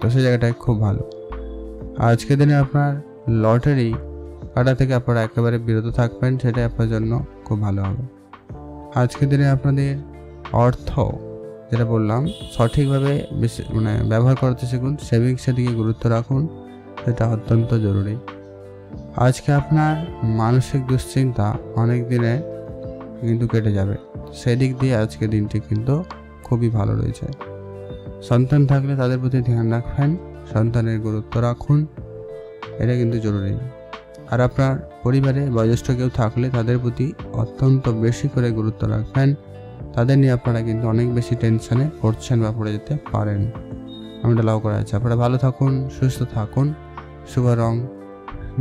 তো সেই জায়গাটায় খুব ভালো। আজকের দিনে আপনার লটারি কাটা থেকে আপনারা একেবারে বিরত থাকবেন, সেটাই আপনার জন্য খুব ভালো হবে। আজকের দিনে আপনাদের অর্থ যেটা বললাম সঠিকভাবে ব্যবহার করতে শিখুন, সেভিংসের দিকে গুরুত্ব রাখুন, এটা অত্যন্ত জরুরি। আজকে আপনার মানসিক দুশ্চিন্তা অনেক দিনে কিন্তু কেটে যাবে, সেদিক দিয়ে আজকে দিনটি কিন্তু খুবই ভালো রয়েছে। সন্তান থাকলে তাদের প্রতি ধ্যান রাখবেন, সন্তানের গুরুত্ব রাখুন, এটা কিন্তু জরুরি। আর আপনার পরিবারে বয়োজ্যেষ্ঠ কেউ থাকলে তাদের প্রতি অত্যন্ত বেশি করে গুরুত্ব রাখবেন, তাদের নিয়ে আপনারা কিন্তু অনেক বেশি টেনশনে পড়ছেন বা পড়ে যেতে পারেন, এমনটা লক্ষ্য করা যাচ্ছে। আপনারা ভালো থাকুন, সুস্থ থাকুন। শুভ রং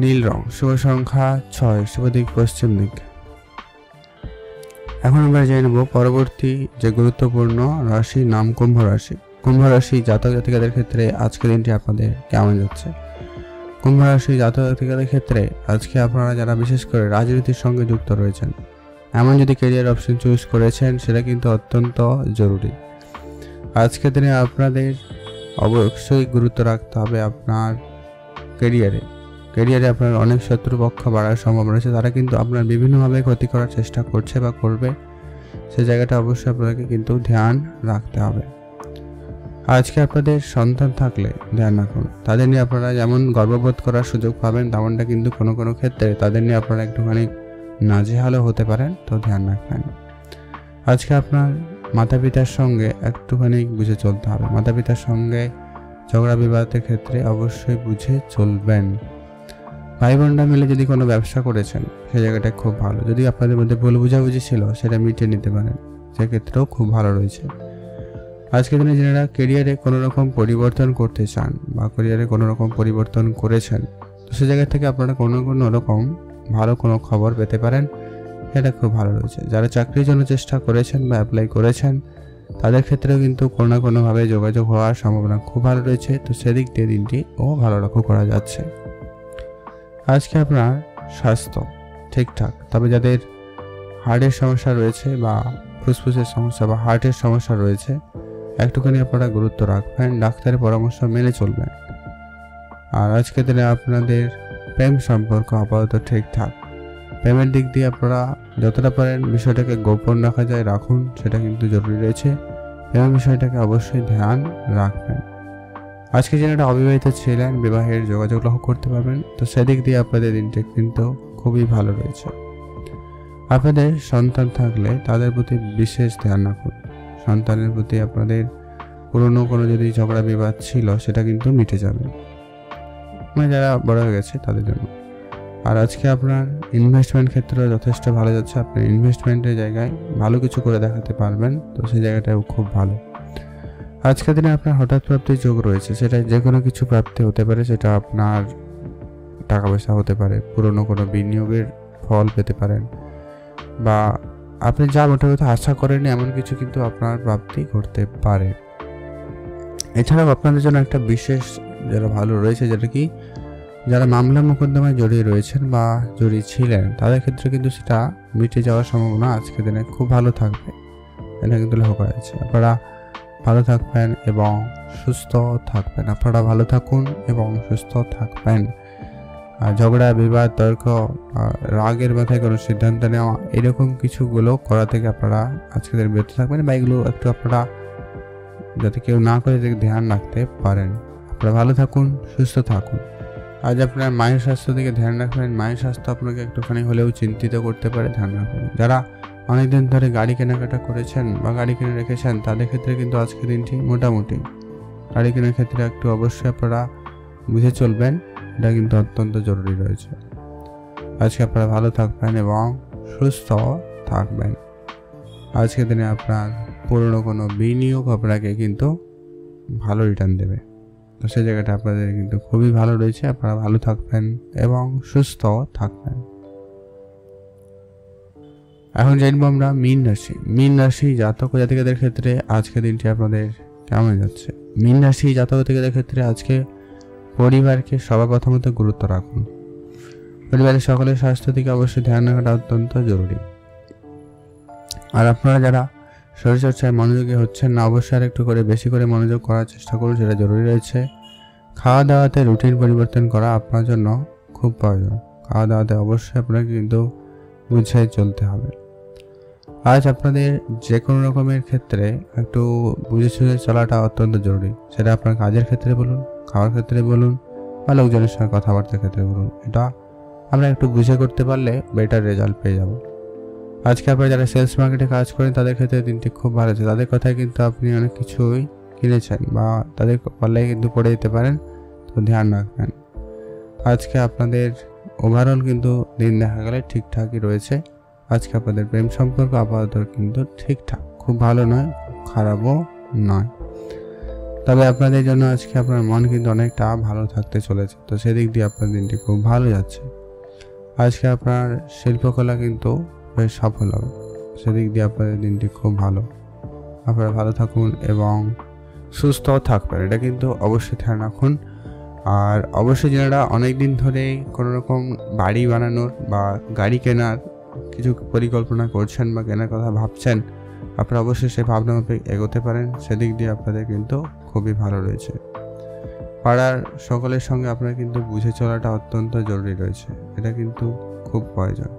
নীল রং, শুভ সংখ্যা 6, শুভ দিক পশ্চিম দিক। এখন আমরা জেনে নেব পরবর্তী যে গুরুত্বপূর্ণ রাশি, নাম কুম্ভ রাশি। কুম্ভ রাশি জাতক জাতিকাদের ক্ষেত্রে আজকের দিনটি আপনাদের কেমন যাচ্ছে? কুম্ভ রাশি জাতক জাতিকাদের ক্ষেত্রে আজকে আপনারা যারা বিশেষ করে রাজনীতির সঙ্গে যুক্ত রয়েছেন, এমন যদি ক্যারিয়ার অপশন চুজ করেছেন, সেটা কিন্তু অত্যন্ত জরুরি। আজকের দিনে আপনাদের অবশ্যই গুরুত্ব রাখতে হবে আপনার ক্যারিয়ারে আপনার অনেক শত্রুপক্ষ বাড়ার সম্ভাবনা রয়েছে, তারা কিন্তু আপনার বিভিন্নভাবে ক্ষতি করার চেষ্টা করছে বা করবে, সে জায়গাটা অবশ্যই আপনাকে কিন্তু ধ্যান রাখতে হবে। আজকে আপনাদের সন্তান থাকলে ধ্যান রাখুন, তাদের নিয়ে আপনারা যেমন গর্ববোধ করার সুযোগ পাবেন, তেমনটা কিন্তু কোনো কোনো ক্ষেত্রে তাদের নিয়ে আপনারা একটুখানি নাজেহালও হতে পারেন, তো ধ্যান রাখবেন। আজকে আপনার মাতা পিতার সঙ্গে একটুখানি বুঝে চলতে হবে, মাতা পিতার সঙ্গে ঝগড়া বিবাদের ক্ষেত্রে অবশ্যই বুঝে চলবেন। ভাই বোনরা মিলে যদি কোনো ব্যবসা করেছেন, সেই জায়গাটা খুব ভালো। যদি আপনাদের মধ্যে ভুল বুঝাবুঝি ছিল, সেটা মিটিয়ে নিতে পারেন, সেক্ষেত্রেও খুব ভালো রয়েছে। আজকের দিনে যারা ক্যারিয়ারে কোনো রকম পরিবর্তন করতে চান বা ক্যারিয়ারে কোনো রকম পরিবর্তন করেছেন, তো সে জায়গা থেকে আপনারা কোনো রকম ভালো কোনো খবর পেতে পারেন, এটা খুব ভালো রয়েছে। যারা চাকরির জন্য চেষ্টা করেছেন বা অ্যাপ্লাই করেছেন, তাদের ক্ষেত্রেও কিন্তু কোনো না কোনোভাবে যোগাযোগ হওয়ার সম্ভাবনা খুব ভালো রয়েছে, তো সেদিক দিয়ে দিনটি ভালো লক্ষ্য করা যাচ্ছে। আজকে আপনার স্বাস্থ্য ঠিকঠাক, তবে যাদের হার্টের সমস্যা রয়েছে বা ফুসফুসের সমস্যা বা হার্টের সমস্যা রয়েছে, একটুখানি আপনারা গুরুত্ব রাখবেন, ডাক্তারের পরামর্শ মেনে চলবেন। আর আজকের দিনে আপনাদের প্রেম সম্পর্ক আপাতত ঠিকঠাক, প্রেমের দিক দিয়ে আপনারা যতটা পারেন বিষয়টাকে গোপন রাখা যায় রাখুন, সেটা কিন্তু জরুরি রয়েছে, এবং বিষয়টাকে অবশ্যই ধ্যান রাখবেন। আজকে যারা অবিবাহিত ছিলেন, বিবাহের যোগাযোগ লক্ষ্য করতে পারবেন, তো সেদিক দিয়ে আপনাদের দিনটা কিন্তু খুবই ভালো রয়েছে। আপনাদের সন্তান থাকলে তাদের প্রতি বিশেষ ধ্যান রাখুন, সন্তানের প্রতি আপনাদের পুরনো কোনো যদি ঝগড়া বিবাদ ছিল সেটা কিন্তু মিটে যাবে, মানে যারা বড় হয়ে গেছে তাদের জন্য। আর আজকে আপনার ইনভেস্টমেন্ট ক্ষেত্রেও যথেষ্ট ভালো যাচ্ছে, আপনি ইনভেস্টমেন্টের জায়গায় ভালো কিছু করে দেখাতে পারবেন, তো সেই জায়গাটাও খুব ভালো। আজকের দিনে আপনার হঠাৎ প্রাপ্তির যোগ রয়েছে, সেটা যে কোনো কিছু প্রাপ্তি হতে পারে, সেটা আপনার টাকা পয়সা হতে পারে, পুরনো কোনো বিনিয়োগের ফল পেতে পারেন, বা আপনি যা মোটামুটি আশা করেননি এমন কিছু কিন্তু আপনার প্রাপ্তি ঘটতে পারে। এছাড়াও আপনাদের জন্য একটা বিশেষ যারা ভালো রয়েছে, যেটা কি যারা মামলা মোকদ্দমায় জড়িয়ে রয়েছেন বা জড়িয়ে ছিলেন তাদের ক্ষেত্রে কিন্তু সেটা মিটে যাওয়ার সম্ভাবনা আজকের দিনে খুব ভালো থাকবে, এটা কিন্তু লক্ষ্য করা যাচ্ছে। আপনারা ভালো থাকবেন এবং সুস্থ থাকবেন, আপনারা ভালো থাকুন এবং সুস্থ থাকবেন। ঝগড়া বিবাদ তর্ক রাগের মাথায় কোনো সিদ্ধান্ত নেওয়া এরকম কিছুগুলো করা থেকে আপনারা আজকের দিনে বিরত থাকবেন, বা এগুলো একটু আপনারা যাতে কেউ না করে ধ্যান রাখতে পারেন। আপনারা ভালো থাকুন, সুস্থ থাকুন। আজ আপনার মায়ের স্বাস্থ্য দিকে ধ্যান রাখবেন, মায়ের স্বাস্থ্য আপনাকে একটুখানি হলেও চিন্তিত করতে পারে, ধ্যান রাখবেন। যারা অনেকদিন ধরে গাড়ি কেনাকাটা করেছেন বা গাড়ি কিনে রেখেছেন তাদের ক্ষেত্রে কিন্তু আজকের দিনটি মোটামুটি, গাড়ি কেনার ক্ষেত্রে একটু অবশ্যই আপনারা বুঝে চলবেন, এটা কিন্তু অত্যন্ত জরুরি রয়েছে। আজকে আপনারা ভালো থাকবেন এবং সুস্থ থাকবেন। আজকের দিনে আপনার পুরনো কোনো বিনিয়োগ আপনাকে কিন্তু ভালো রিটার্ন দেবে, তো সেই জায়গাটা আপনাদের কিন্তু খুবই ভালো রয়েছে। আপনারা ভালো থাকবেন এবং সুস্থ থাকবেন। এখন জানবো আমরা মীন রাশি জাতক জাতিকাদের ক্ষেত্রে আজকের দিনটি আপনাদের কেমন যাচ্ছে। মীন রাশি জাতক জাতিকাদের ক্ষেত্রে আজকে পরিবারকে সবার প্রথমত গুরুত্ব রাখুন, পরিবারের সকলের স্বাস্থ্য দিকে অবশ্যই ধ্যান রাখাটা অত্যন্ত জরুরি। আর আপনারা যারা শরীরচর্চায় মনোযোগী হচ্ছেন না, অবশ্যই আর একটু করে বেশি করে মনোযোগ করার চেষ্টা করুন, সেটা জরুরি রয়েছে। খাওয়া দাওয়াতে রুটিন পরিবর্তন করা আপনার জন্য খুব প্রয়োজন, খাওয়া দাওয়াতে অবশ্যই আপনাকে কিন্তু বুঝে চলতে হবে। আজ আপনাদের যে কোনো রকমের ক্ষেত্রে একটু বুঝে সুঝে চলাটা অত্যন্ত জরুরি, সেটা আপনার কাজের ক্ষেত্রে বলুন, খাওয়ার ক্ষেত্রে বলুন, বা লোকজনের সঙ্গে কথাবার্তার ক্ষেত্রে বলুন, এটা আমরা একটু বুঝে করতে পারলে বেটার রেজাল্ট পেয়ে যাব। আজকে আপনারা যারা সেলস মার্কেটে কাজ করেন তাদের ক্ষেত্রে দিনটি খুব ভালো আছে, তাদের কথায় কিন্তু আপনি অনেক কিছুই কিনেছেন বা তাদের পাল্লায় কিন্তু পড়ে যেতে পারেন, তো ধ্যান রাখবেন। আজকে আপনাদের ওভারঅল কিন্তু দিন দেখা গেলে ঠিকঠাকই রয়েছে। আজকে আপনাদের প্রেম সম্পর্ক আপাতত কিন্তু ঠিকঠাক, খুব ভালো নয়, খারাপও নয়, তবে আপনাদের জন্য আজকে আপনার মন কিন্তু অনেকটা ভালো থাকতে চলেছে, তো সেদিক দিয়ে আপনার দিনটি খুব ভালো যাচ্ছে। আজকে আপনার শিল্পকলা কিন্তু বেশ সফল হবে, সেদিক দিয়ে আপনাদের দিনটি খুব ভালো। আপনারা ভালো থাকুন এবং সুস্থ থাকবেন, এটা কিন্তু অবশ্যই ধ্যান রাখুন। আর অবশ্যই যারা অনেক দিন ধরে কোনো রকম বাড়ি বানানোর বা গাড়ি কেনার কিছু পরিকল্পনা করছেন বা কেনার কথা ভাবছেন, আপনারা অবশ্যই সেই ভাবনা মাফিক এগোতে পারেন, সেদিক দিয়ে আপনাদের কিন্তু খুবই ভালো রয়েছে। পাড়ার সকলের সঙ্গে আপনার কিন্তু বুঝে চলাটা অত্যন্ত জরুরি রয়েছে, এটা কিন্তু খুব প্রয়োজন।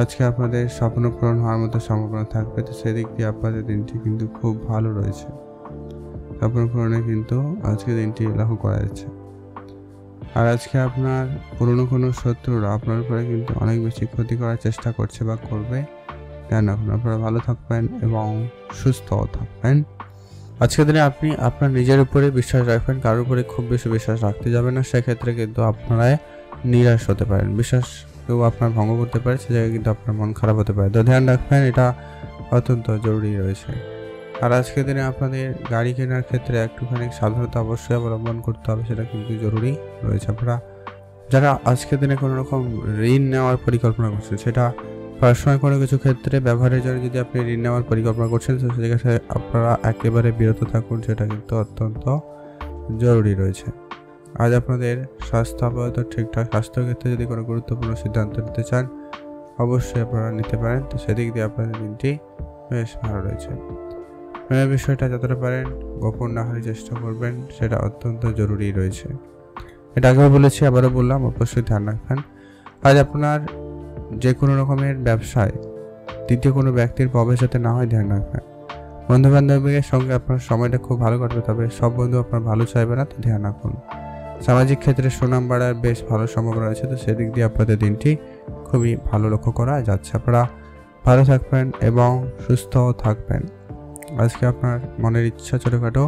আজকে আপনাদের স্বপ্ন পূরণ হওয়ার মতো সম্ভাবনা থাকবে, তো সেদিক দিয়ে আপনাদের দিনটি কিন্তু খুব ভালো রয়েছে। স্বপ্ন পূরণে কিন্তু আজকে দিনটি লক্ষ্য করা যাচ্ছে। আর আজকে আপনার পুরনো কোনো শত্রুরা আপনার উপরে কিন্তু অনেক বেশি ক্ষতি করার চেষ্টা করছে বা করবে, ধ্যান রাখুন। আপনারা ভালো থাকবেন এবং সুস্থ থাকবেন। আজকের দিনে আপনি আপনার নিজের উপরে বিশ্বাস রাখবেন, কারোর উপরে খুব বেশি বিশ্বাস রাখতে যাবেন না, সেক্ষেত্রে কিন্তু আপনারা নিরাশ হতে পারেন, বিশ্বাস কেউ আপনার ভঙ্গ করতে পারে, সে জায়গায় কিন্তু আপনার মন খারাপ হতে পারে, তো ধ্যান রাখবেন, এটা অত্যন্ত জরুরি রয়েছে। আর আজকের দিনে আপনাদের গাড়ি কেনার ক্ষেত্রে একটুখানি সাবধানতা অবশ্যই অবলম্বন করতে হবে, সেটা কিন্তু জরুরি রয়েছে। আপনারা যারা আজকের দিনে কোনো রকম ঋণ নেওয়ার পরিকল্পনা করছেন, সেটা পার্সোনাল কোনো কিছু ক্ষেত্রে ব্যবহারের জন্য যদি আপনি ঋণ নেওয়ার পরিকল্পনা করছেন, তো সেক্ষেত্রে আপনারা একেবারে বিরত থাকুন, সেটা কিন্তু অত্যন্ত জরুরি রয়েছে। আজ আপনাদের স্বাস্থ্য আপাতত ঠিকঠাক, স্বাস্থ্যের ক্ষেত্রে যদি কোনো গুরুত্বপূর্ণ সিদ্ধান্ত নিতে চান অবশ্যই আপনারা নিতে পারেন, তো সেদিক দিয়ে আপনাদের দিনটি বেশ ভালো রয়েছে। বিষয়টা যতটা পারেন গোপন রাখার চেষ্টা করবেন, সেটা অত্যন্ত জরুরি রয়েছে। এটা আগেও বলেছি, আবারও বললাম, অবশ্যই ধ্যান রাখবেন। আজ আপনার যে কোনো রকমের ব্যবসায় দ্বিতীয় কোনো ব্যক্তির প্রবেশ যাতে না হয়, ধ্যান রাখবেন। বন্ধু বান্ধবের সঙ্গে আপনার সময়টা খুব ভালো কাটবে, তবে সব বন্ধু আপনার ভালো চাইবে না, তো ধ্যান রাখুন। সামাজিক ক্ষেত্রে সুনাম বাড়ার বেশ ভালো সম্ভাবনা রয়েছে, তো সেদিক দিয়ে আপনাদের দিনটি খুবই ভালো লক্ষ্য করা যাচ্ছে। আপনারা ভালো থাকবেন এবং সুস্থ থাকবেন। আজকে আপনার মনের ইচ্ছা ছোটোখাটো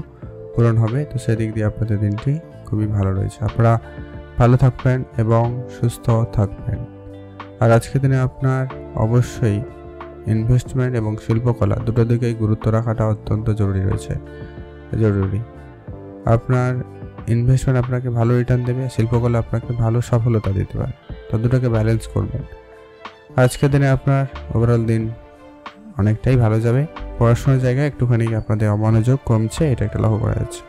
পূরণ হবে, তো সেদিক দিয়ে আপনাদের দিনটি খুবই ভালো রয়েছে। আপনারা ভালো থাকবেন এবং সুস্থ থাকবেন। আর আজকের দিনে আপনার অবশ্যই ইনভেস্টমেন্ট এবং শিল্পকলা দুটো দিকেই গুরুত্ব রাখাটা অত্যন্ত জরুরি। আপনার ইনভেস্টমেন্ট আপনাকে ভালো রিটার্ন দেবে, শিল্পকলা আপনাকে ভালো সফলতা দিতে পারে, তো দুটোকে ব্যালেন্স করবেন। আজকের দিনে আপনার ওভারঅল দিন অনেকটাই ভালো যাবে। পড়াশোনার জায়গায় একটুখানি আপনাদের অমনোযোগ কমছে, এটা একটা লক্ষ্য করা যাচ্ছে,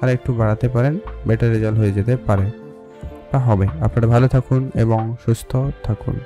আর একটু বাড়াতে পারেন, বেটার রেজাল্ট হয়ে যেতে পারে বা হবে। আপনারা ভালো থাকুন এবং সুস্থ থাকুন।